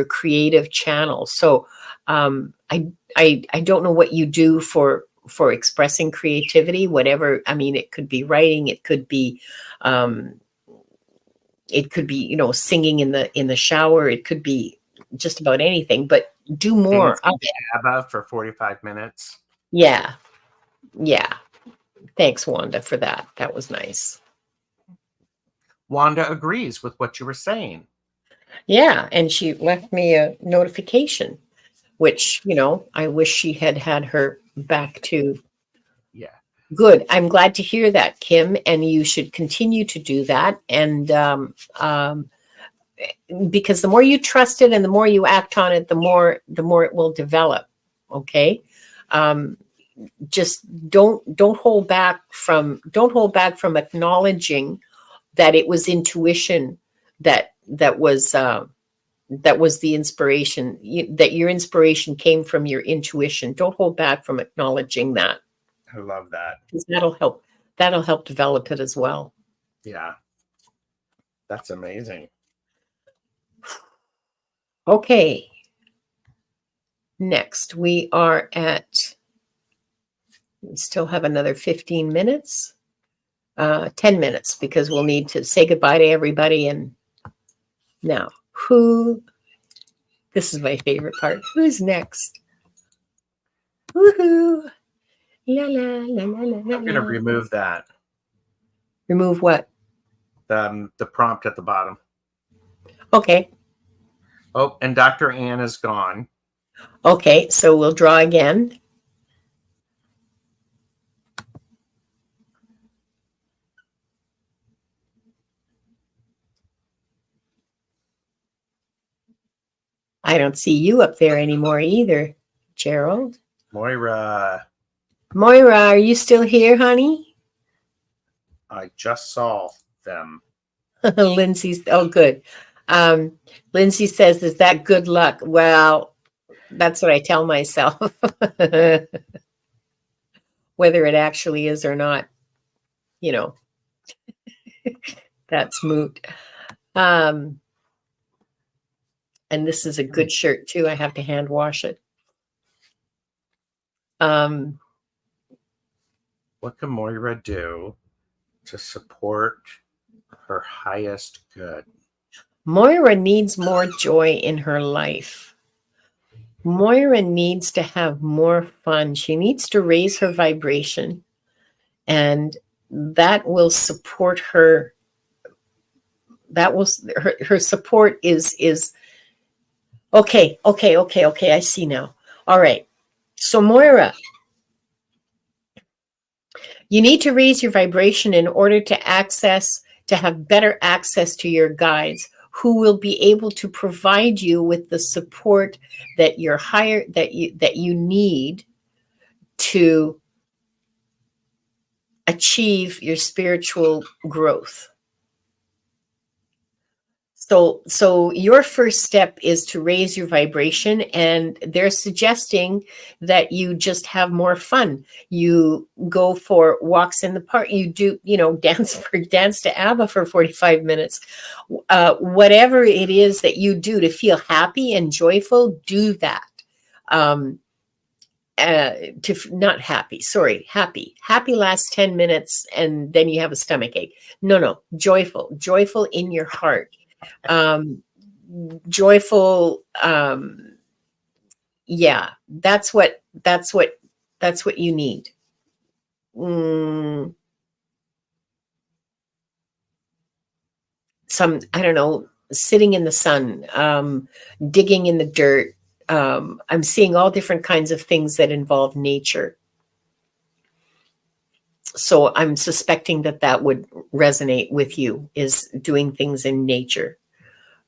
creative channel. So I don't know what you do for expressing creativity, whatever. I mean, it could be writing, it could be singing in the shower, it could be just about anything, but do more of it.
ABBA for 45 minutes.
Yeah. Thanks, Wanda, for that. That was nice.
Wanda agrees with what you were saying.
Yeah, and she left me a notification, which, I wish she had her back to.
Yeah.
Good. I'm glad to hear that, Kim, and you should continue to do that. And because the more you trust it and the more you act on it, the more it will develop. Okay. Just don't hold back from acknowledging that it was intuition that was the inspiration, that your inspiration came from your intuition. Don't hold back from acknowledging that.
I love that.
Because that'll help that'll help develop it as well.
Yeah. That's amazing.
Okay. Next, we still have another 15 minutes, 10 minutes, because we'll need to say goodbye to everybody. And now, this is my favorite part. Who's next? Woohoo! La, la, la, la, la,
I'm going to remove that.
Remove what?
The prompt at the bottom.
Okay.
Oh, and Dr. Ann is gone.
Okay, so we'll draw again. I don't see you up there anymore either, Gerald.
Moira.
Moira, are you still here, honey?
I just saw them.
Lindsay's, oh, good. Lindsay says, is that good luck? Well, that's what I tell myself. Whether it actually is or not, that's moot. And this is a good shirt too. I have to hand wash it.
What can Moira do to support her highest good?
Moira needs more joy in her life. Moira needs to have more fun. She needs to raise her vibration, and that will support her. Her support is okay. I see now. All right. So Moira, you need to raise your vibration in order to have better access to your guides, who will be able to provide you with the support that you need to achieve your spiritual growth. So your first step is to raise your vibration, and they're suggesting that you just have more fun. You go for walks in the park. You do, dance to ABBA for 45 minutes. Whatever it is that you do to feel happy and joyful, do that. Not happy, sorry, happy lasts 10 minutes and then you have a stomach ache. No, joyful in your heart. Joyful. Yeah, that's what you need. I don't know, sitting in the sun, digging in the dirt. I'm seeing all different kinds of things that involve nature. So I'm suspecting that would resonate with you, is doing things in nature.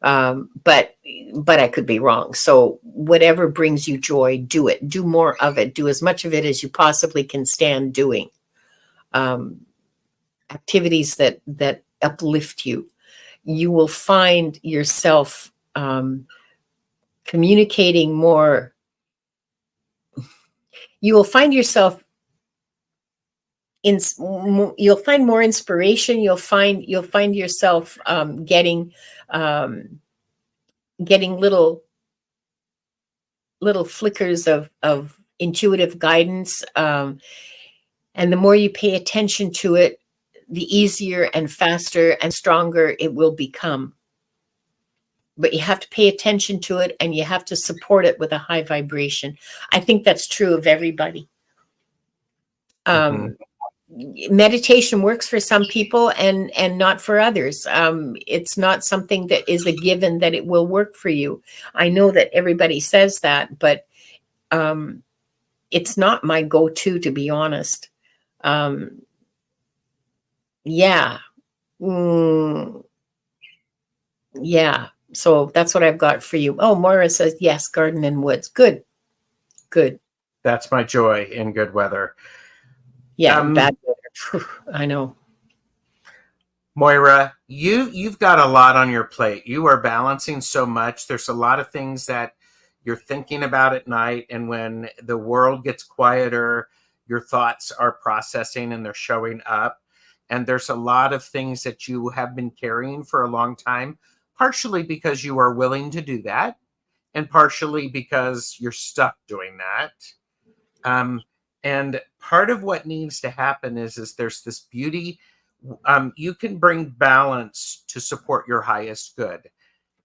But I could be wrong. So whatever brings you joy, do it. Do more of it. Do as much of it as you possibly can stand doing. Activities that uplift you. You will find yourself communicating more. You will find yourself you'll find more inspiration. You'll find yourself getting little flickers of intuitive guidance, and the more you pay attention to it, the easier and faster and stronger it will become. But you have to pay attention to it, and you have to support it with a high vibration. I think that's true of everybody. Meditation works for some people and not for others. It's not something that is a given that it will work for you. I know that everybody says that, but it's not my go-to, to be honest. Yeah. Yeah. So that's what I've got for you. Oh, Moira says, yes, garden and woods. Good.
That's my joy in good weather.
Yeah, bad weather. I know.
Moira, you've got a lot on your plate. You are balancing so much. There's a lot of things that you're thinking about at night, and when the world gets quieter, your thoughts are processing and they're showing up. And there's a lot of things that you have been carrying for a long time, partially because you are willing to do that, and partially because you're stuck doing that. And part of what needs to happen is there's this beauty. You can bring balance to support your highest good.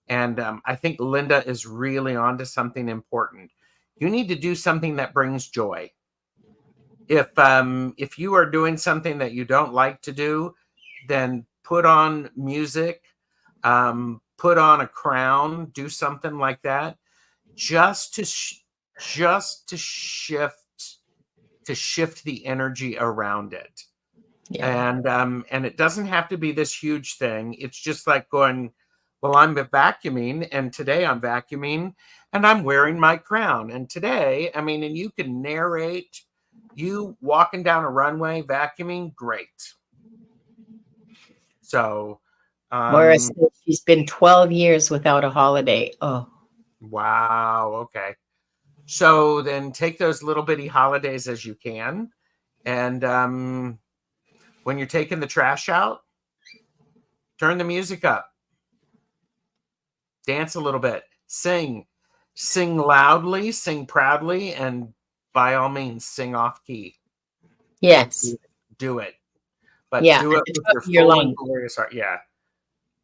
And I think Linda is really onto something important. You need to do something that brings joy. If you are doing something that you don't like to do, then put on music, put on a crown, do something like that, just to shift the energy around it.
Yeah.
And it doesn't have to be this huge thing. It's just like going, well, I'm vacuuming, and today I'm vacuuming, and I'm wearing my crown. And today, I mean, and you can narrate you walking down a runway vacuuming, great. So,
Moira says she's been 12 years without a holiday. Oh,
wow. Okay. So then take those little bitty holidays as you can. And when you're taking the trash out, turn the music up, dance a little bit, sing loudly, sing proudly, and by all means, sing off key.
yes.
Do it. But
Yeah.
do it with your
Your
full and
lungs.
glorious heart. Yeah.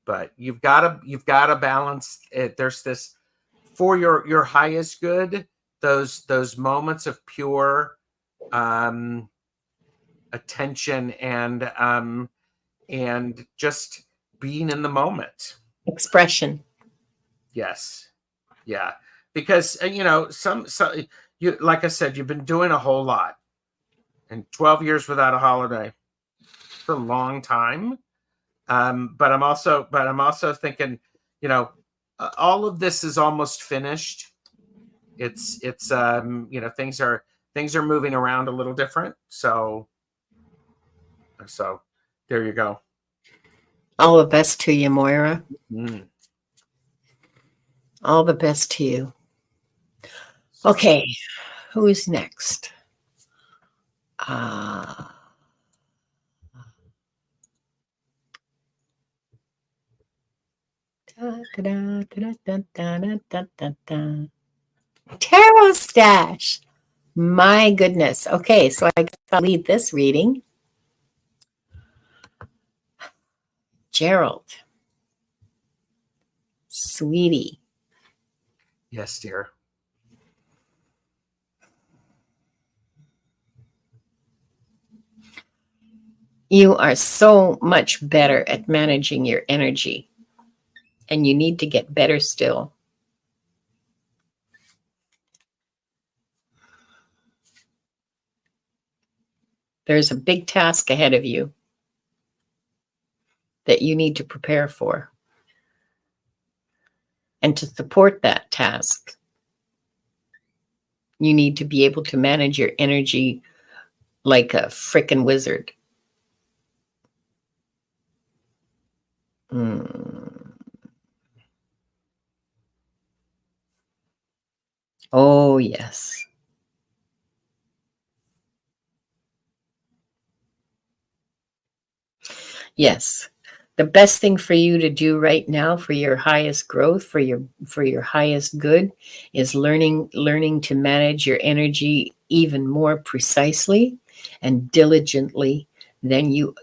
But you've got to balance it. There's this for your highest good, those moments of pure attention and just being in the moment.
Expression.
Yes. Yeah. Because some you, like I said, you've been doing a whole lot, and 12 years without a holiday, it's a long time. But I'm also thinking, all of this is almost finished. It's things are moving around a little different. So there you go.
All the best to you, Moira.
Mm.
All the best to you. Okay, who's next? TarotStache. My goodness. Okay, so I guess I'll lead this reading. Gerald. Sweetie.
Yes, dear.
You are so much better at managing your energy, and you need to get better still. There's a big task ahead of you that you need to prepare for. And to support that task, you need to be able to manage your energy like a frickin' wizard. Oh, yes. Yes. The best thing for you to do right now for your highest growth, for your highest good, is learning to manage your energy even more precisely and diligently than you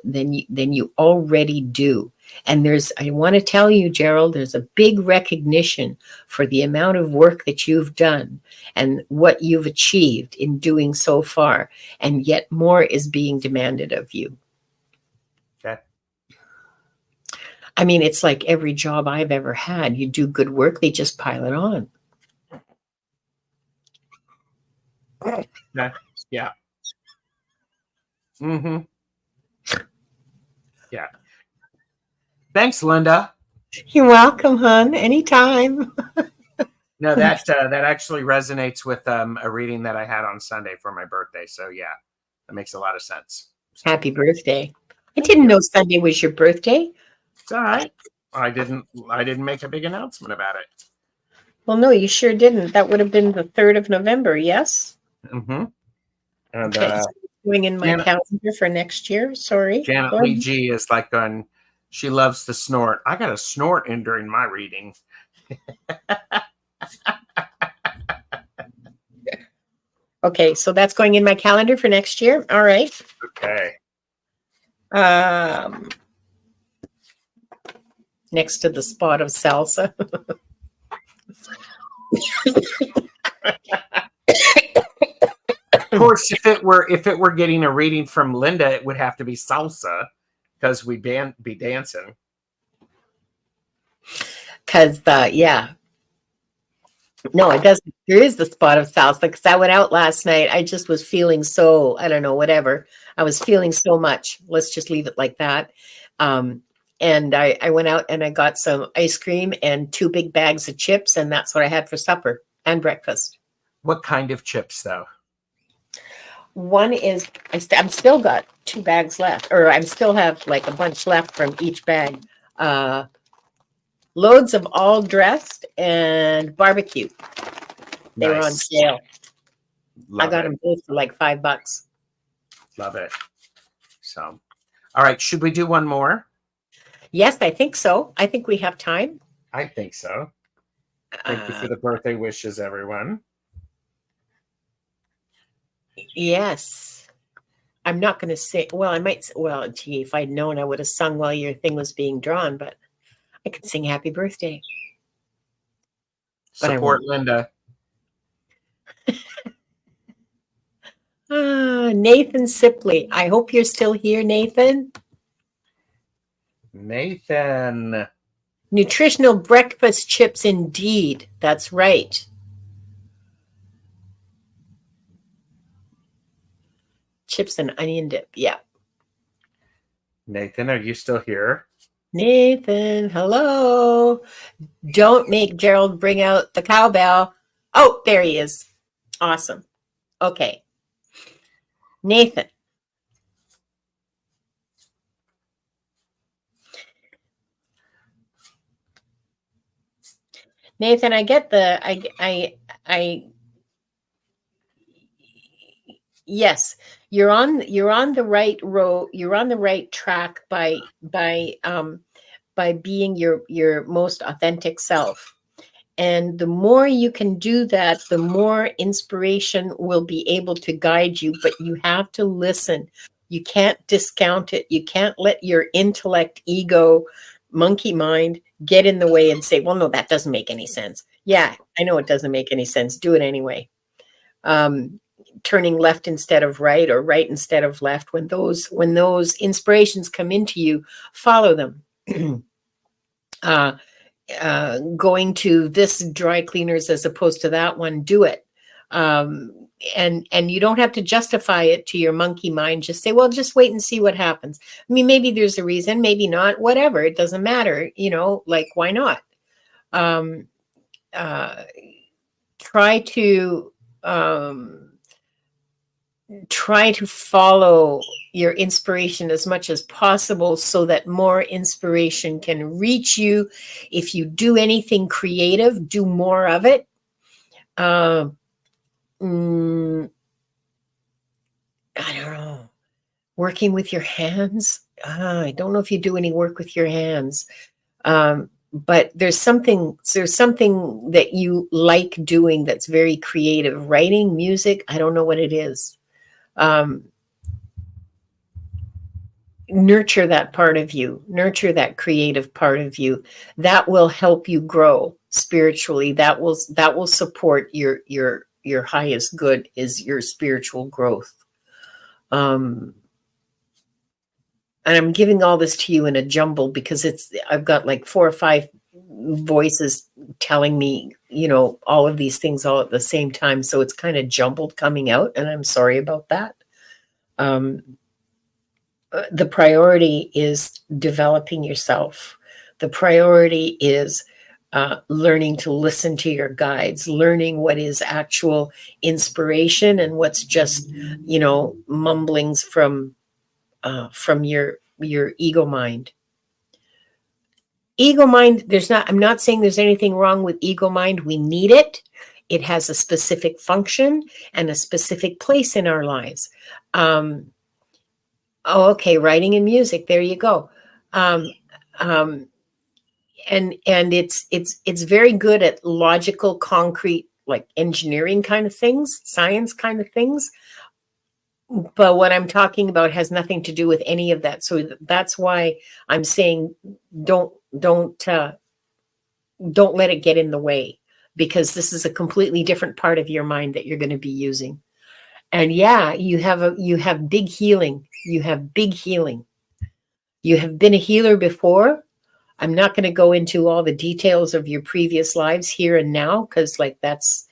already do. And I want to tell you, Gerald, there's a big recognition for the amount of work that you've done and what you've achieved in doing so far, and yet more is being demanded of you.
Okay.
I mean, it's like every job I've ever had. You do good work, they just pile it on.
Yeah. Mm-hmm. Yeah. Thanks, Linda.
You're welcome, hon. Anytime.
No, that actually resonates with a reading that I had on Sunday for my birthday. So yeah, that makes a lot of sense. So,
Happy birthday. I didn't know Sunday was your birthday.
it's all right. I didn't make a big announcement about it.
Well, no, you sure didn't. That would have been the 3rd of November, yes?
Mm-hmm. And
Okay, so going in my
Janet,
calendar for next year. Sorry.
Janet
Go
Lee
ahead.
G is like on, she loves to snort. I got to snort in during my reading.
Okay, so that's going in my calendar for next year. All right.
Okay.
Next to the spot of salsa.
Of course, if it were getting a reading from Linda, it would have to be salsa because we'd be dancing.
Because, yeah. No, it doesn't. There is the spot of salsa because I went out last night. I just was feeling so, I don't know, whatever. I was feeling so much. Let's just leave it like that. And I went out and I got some ice cream and 2 big bags of chips. And that's what I had for supper and breakfast.
What kind of chips, though?
One is, I'm still got 2 bags left, or I still have like a bunch left from each bag. Loads of all dressed and barbecue. They were on sale. I got them both for like $5.
Love it. So, all right. Should we do one more?
Yes, I think so. I think we have time.
I think so. Thank you for the birthday wishes, everyone.
Yes. I'm not going to say, well, I might, well, gee, if I'd known, I would have sung while your thing was being drawn, but I could sing happy birthday.
Support Linda.
Nathan Sipley. I hope you're still here, Nathan.
Nathan.
Nutritional breakfast chips, indeed. That's right. Chips and onion dip. Yeah.
Nathan, are you still here?
Nathan, hello. Don't make Gerald bring out the cowbell. Oh, there he is. Awesome. Okay. Nathan. Nathan, I get the yes, you're on the right road. You're on the right track by being your most authentic self. And the more you can do that, the more inspiration will be able to guide you, but you have to listen. You can't discount it. You can't let your intellect, ego, monkey mind get in the way and say, well, no, that doesn't make any sense. Yeah, I know it doesn't make any sense. Do it anyway. Turning left instead of right or right instead of left. When those inspirations come into you, follow them. Going to this dry cleaners as opposed to that one, do it. And you don't have to justify it to your monkey mind. Just say, well, just wait and see what happens. I mean, maybe there's a reason, maybe not, whatever. It doesn't matter, like, why not? Try to follow your inspiration as much as possible so that more inspiration can reach you. If you do anything creative, do more of it. I don't know. Working with your hands. I don't know if you do any work with your hands. But there's something that you like doing that's very creative. Writing, music, I don't know what it is. Nurture that part of you, nurture that creative part of you. That will help you grow spiritually. That will support your highest good is your spiritual growth. And I'm giving all this to you in a jumble because I've got like 4 or 5 voices telling me, all of these things all at the same time. So it's kind of jumbled coming out, and I'm sorry about that. The priority is developing yourself. The priority is learning to listen to your guides, learning what is actual inspiration and what's just, mumblings from your ego mind. Ego mind, I'm not saying there's anything wrong with ego mind. We need it. It has a specific function and a specific place in our lives. Oh, okay, writing and music. There you go. Um, um, and it's very good at logical, concrete, like engineering kind of things, science kind of things. But what I'm talking about has nothing to do with any of that. So that's why I'm saying don't let it get in the way, because this is a completely different part of your mind that you're going to be using. And yeah, you have big healing. You have big healing. You have been a healer before. I'm not going to go into all the details of your previous lives here and now, because like that's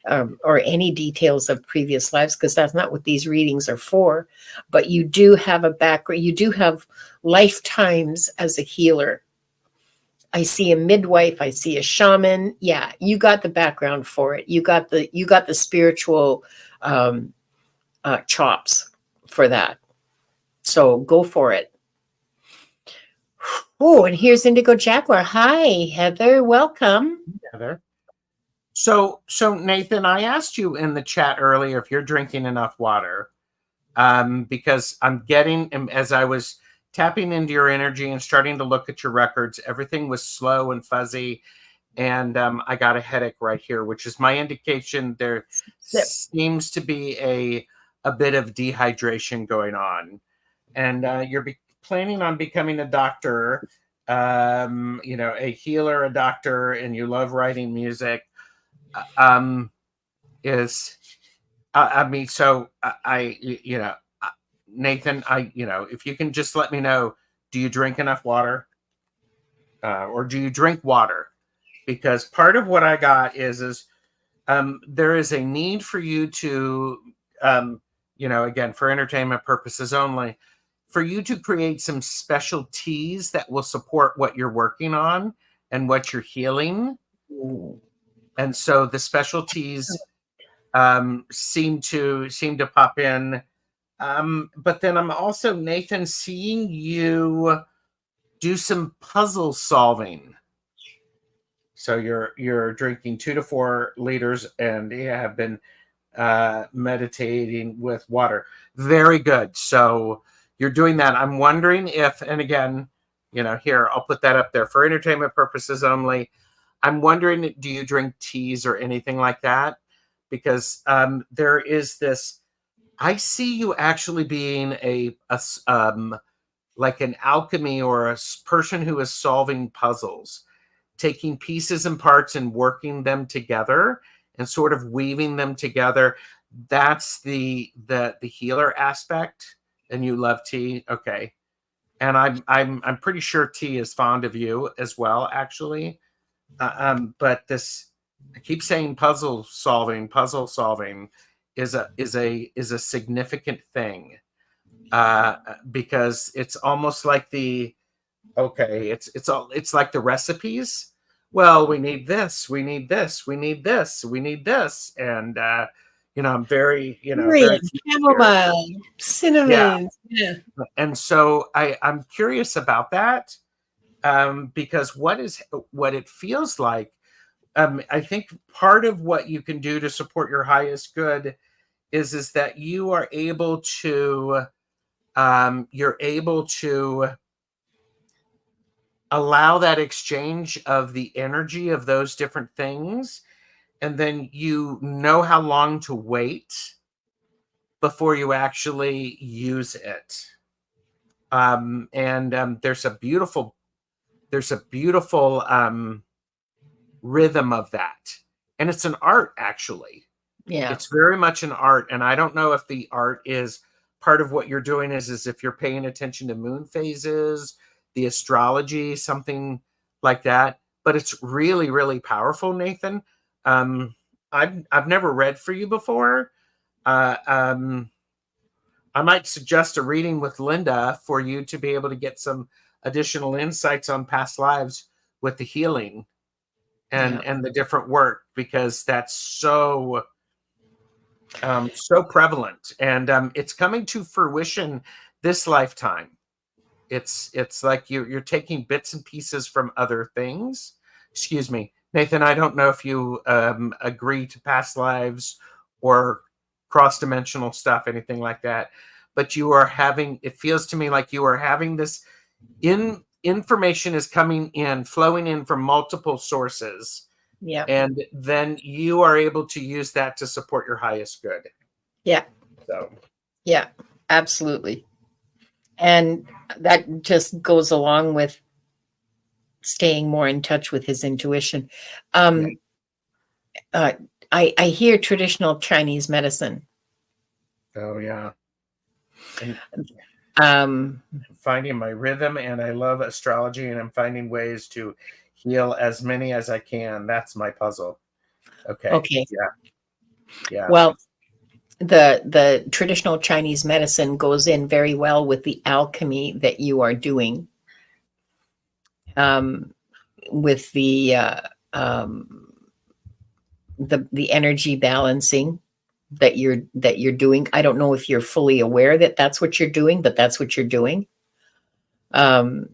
or any details of previous lives, because that's not what these readings are for. But you do have a background. You do have lifetimes as a healer. I see a midwife. I see a shaman. Yeah, you got the background for it. You got the spiritual chops for that. So go for it. Oh, and here's Indigo Jaguar. Hi, Heather. Welcome.
Heather. So Nathan, I asked you in the chat earlier if you're drinking enough water, because I'm getting, as I was tapping into your energy and starting to look at your records, everything was slow and fuzzy, and I got a headache right here, which is my indication there seems to be a bit of dehydration going on. And you're planning on becoming a doctor, a healer, a doctor, and you love writing music. Nathan, if you can just let me know, do you drink enough water, or do you drink water? Because part of what I got is there is a need for you to, again, for entertainment purposes only, for you to create some special teas that will support what you're working on and what you're healing. And so the specialties seem to pop in. But then I'm also, Nathan, seeing you do some puzzle solving. So you're drinking 2 to 4 liters and you have been meditating with water. Very good. So you're doing that. I'm wondering if, and again, here, I'll put that up there for entertainment purposes only. I'm wondering, do you drink teas or anything like that? Because there is this, I see you actually being like an alchemy or a person who is solving puzzles, taking pieces and parts and working them together and sort of weaving them together. That's the healer aspect. And you love tea, okay? And I'm pretty sure tea is fond of you as well, actually. But this, I keep saying puzzle solving is a significant thing, because it's almost like it's like the recipes. Well, we need this, we need this, we need this, we need this, and I'm very very
chamomile, cinnamon.
Yeah. And so I'm curious about that, because what it feels like. I think part of what you can do to support your highest good is that you are able to allow that exchange of the energy of those different things, and then you know how long to wait before you actually use it. There's a beautiful rhythm of that, and it's an art, actually.
Yeah,
it's very much an art, and I don't know if the art is part of what you're doing is if you're paying attention to moon phases, the astrology, something like that. But it's really, really powerful, Nathan. I've never read for you before. I might suggest a reading with Linda for you to be able to get some additional insights on past lives with the healing and the different work, because that's so prevalent, and it's coming to fruition this lifetime. It's like you're taking bits and pieces from other things. Excuse me, Nathan, I don't know if you agree to past lives or cross-dimensional stuff, anything like that, but you are having, it feels to me like you are having this information is coming in, flowing in from multiple sources.
Yeah.
And then you are able to use that to support your highest good.
Yeah.
So,
yeah, absolutely. And that just goes along with staying more in touch with his intuition.
yeah.
Uh, I hear traditional Chinese medicine.
Oh, yeah. And
Um,
finding my rhythm, and I love astrology, and I'm finding ways to heal as many as I can. That's my puzzle. Okay.
okay.
Yeah. Yeah.
Well, the traditional Chinese medicine goes in very well with the alchemy that you are doing, with um, the energy balancing that you're doing. I don't know if you're fully aware that that's what you're doing, but that's what you're doing. Um,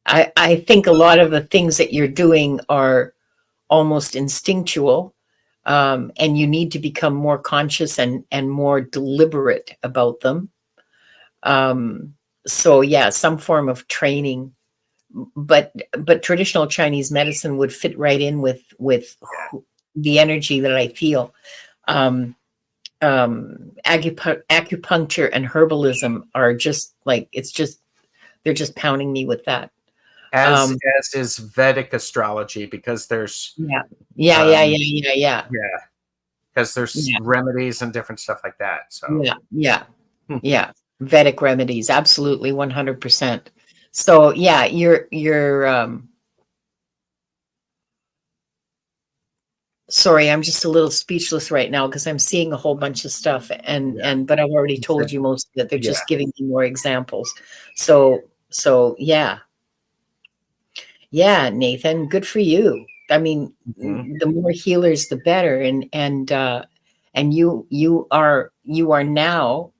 I think a lot of the things that you're doing are almost instinctual, and you need to become more conscious and more deliberate about them. Um, so yeah, some form of training, but traditional Chinese medicine would fit right in with the energy that I feel. Um, Acupuncture and herbalism are just like, it's just, they're just pounding me with that.
As
Um,
as is Vedic astrology, because there's
yeah, yeah, yeah,
um
yeah, yeah, yeah,
yeah, because there's
yeah,
remedies and different stuff like that. So
yeah, yeah,
hmm.
yeah. Vedic remedies, absolutely, 100%. So yeah, you're. Sorry, I'm just a little speechless right now because I'm seeing a whole bunch of stuff,
Yeah.
but I've already
It's
told you most of it. They're
yeah.
just giving me more examples. So yeah, yeah, Nathan, good for you. I mean,
Mhm.
the more healers, the better. And you are now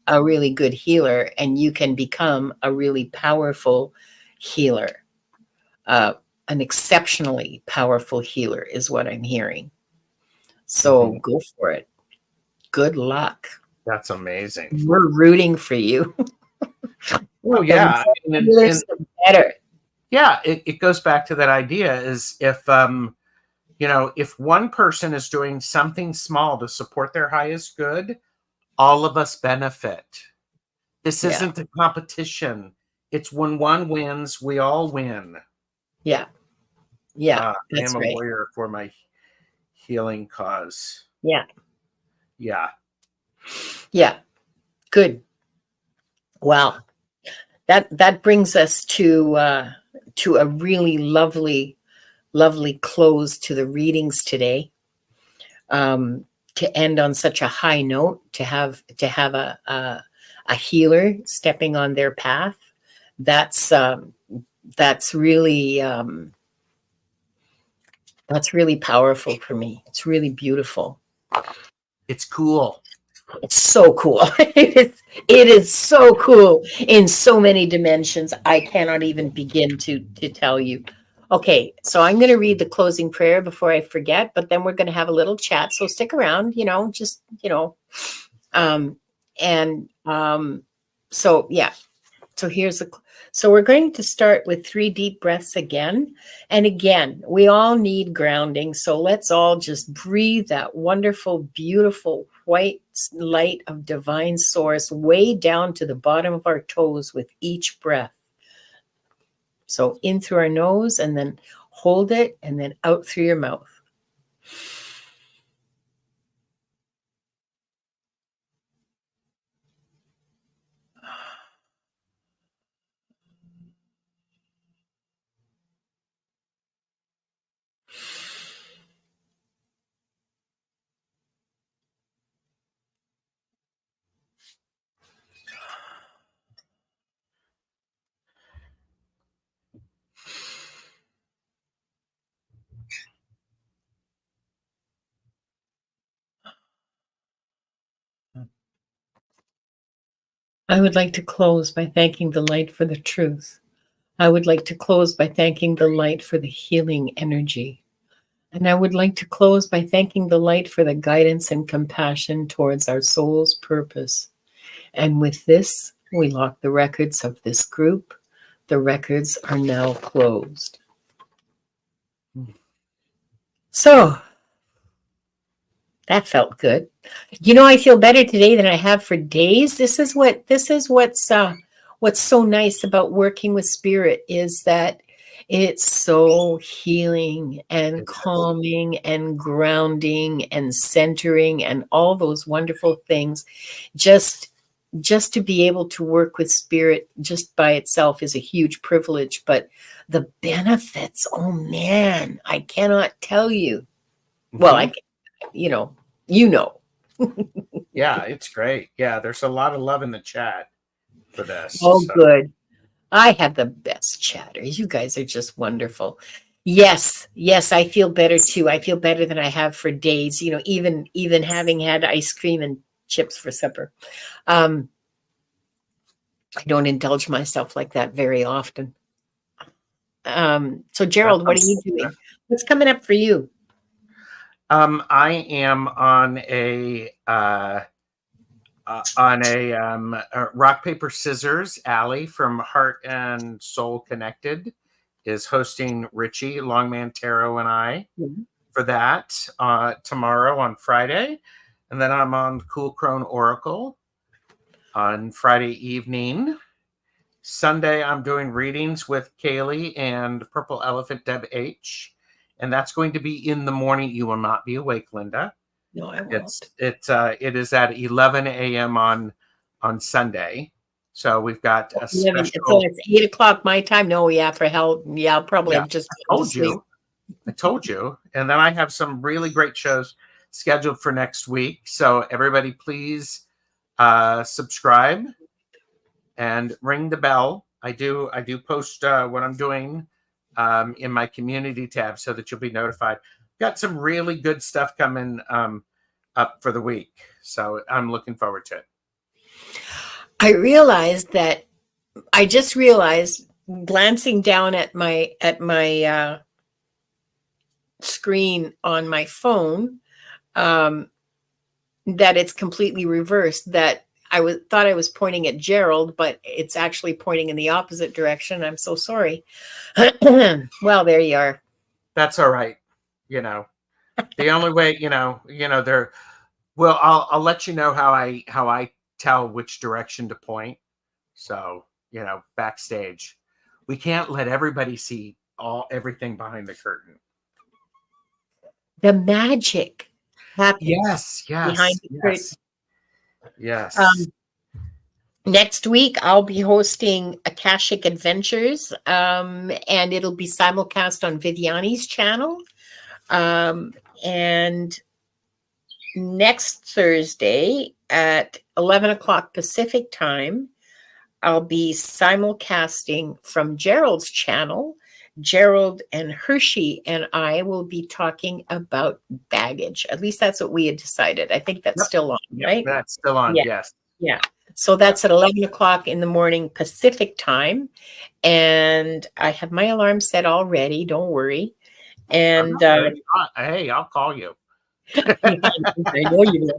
a really good healer, and you can become a really powerful healer. Uh, an exceptionally powerful healer is what I'm hearing. So
Mhm.
go for it. Good luck.
That's amazing.
We're rooting for you.
Oh
The
yeah.
more
And
healers, the better.
yeah, it goes back to that idea is if if one person is doing something small to support their highest good, all of us benefit. This
Yeah,
isn't a competition. It's when one wins, we all win.
yeah, yeah.
I
That's
am a
right.
warrior for my healing cause.
Yeah,
Yeah.
yeah. Good. Well, that brings us to a really lovely close to the readings today. Um, to end on such a high note, to have a healer stepping on their path, that's that's really that's really powerful for me. It's really beautiful.
It's cool.
It's so cool. It is so cool in so many dimensions. I cannot even begin to tell you. Okay, so I'm going to read the closing prayer before I forget, but then we're going to have a little chat. So stick around, just, um, and so yeah, so so we're going to start with 3 deep breaths again. And again, we all need grounding. So let's all just breathe that wonderful, beautiful white light of divine source way down to the bottom of our toes with each breath. So in through our nose and then hold it and then out through your mouth. I would like to close by thanking the light for the truth. I would like to close by thanking the light for the healing energy. And I would like to close by thanking the light for the guidance and compassion towards our soul's purpose. And with this, we lock the records of this group. The records are now closed. So that felt good. I feel better today than I have for days. This is what's so nice about working with spirit, is that it's so healing and calming and grounding and centering and all those wonderful things. Just to be able to work with spirit just by itself is a huge privilege, but the benefits, oh man, I cannot tell you. Well, you know.
Yeah, it's great. Yeah, there's a lot of love in the chat for this.
Oh, so good. I have the best chatters. You guys are just wonderful. Yes, I feel better too. I feel better than I have for days, even having had ice cream and chips for supper. I don't indulge myself like that very often. So Gerald, what are you doing? What's coming up for you?
I am on a rock, paper, scissors. Allie from Heart and Soul Connected is hosting Richie, Longman Tarot and I for that tomorrow on Friday. And then I'm on Cool Crone Oracle on Friday evening. Sunday, I'm doing readings with Kaylee and Purple Elephant Deb H. And that's going to be in the morning. You will not be awake, Linda.
No, I won't.
It is at 11 a.m. on Sunday. So we've got a special.
So it's 8 o'clock my time. No, yeah, for hell. Yeah, I'll probably have just
told you. I told you. And then I have some really great shows scheduled for next week. So everybody, please subscribe and ring the bell. I do post what I'm doing in my community tab so that you'll be notified. Got some really good stuff coming up for the week. So I'm looking forward to it.
I just realized glancing down at my screen on my phone that it's completely reversed, that thought I was pointing at Gerald, but it's actually pointing in the opposite direction. I'm so sorry. Well, there you are.
That's all right. The only way, there. Well, I'll let you know how I tell which direction to point. So, backstage, we can't let everybody see everything behind the curtain.
The magic happens.
Yes.
Behind the curtain.
Yes.
Next week, I'll be hosting Akashic Adventures, and it'll be simulcast on Viviani's channel. And next Thursday at 11 o'clock Pacific time, I'll be simulcasting from Gerald's channel. Gerald and Hershey and I will be talking about baggage. At least that's what we had decided. I think that's still on, right?
That's still on, yes.
Yeah. So that's at 11 o'clock in the morning Pacific time. And I have my alarm set already. Don't worry. And
hey, I'll call you.
I know you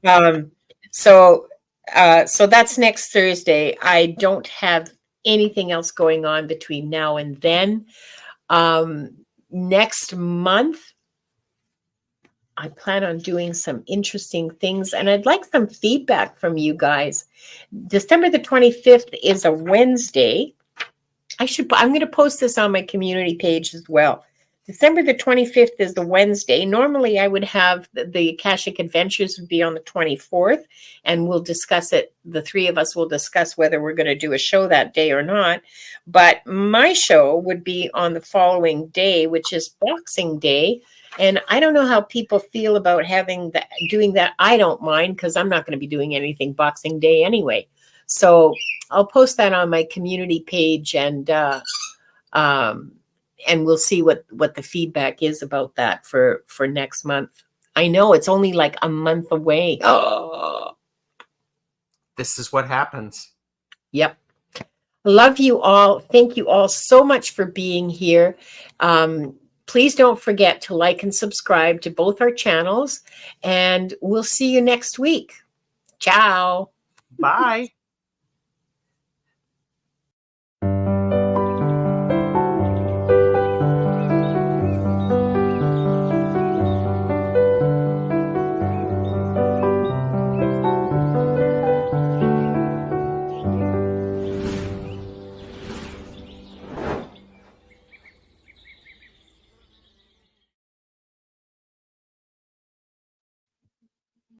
will. So that's next Thursday. I don't have anything else going on between now and then. Next month, I plan on doing some interesting things, and I'd like some feedback from you guys. December the 25th is a Wednesday. I'm going to post this on my community page as well. December the 25th is the Wednesday. Normally, I would have the Akashic Adventures would be on the 24th, and we'll discuss it. The three of us will discuss whether we're going to do a show that day or not. But my show would be on the following day, which is Boxing Day. And I don't know how people feel about doing that. I don't mind, because I'm not going to be doing anything Boxing Day anyway. So I'll post that on my community page, and we'll see what the feedback is about that for next month. I know it's only like a month away. Oh,
this is what happens.
Yep. Love you all. Thank you all so much for being here. Please don't forget to like and subscribe to both our channels, and we'll see you next week. Ciao.
Bye.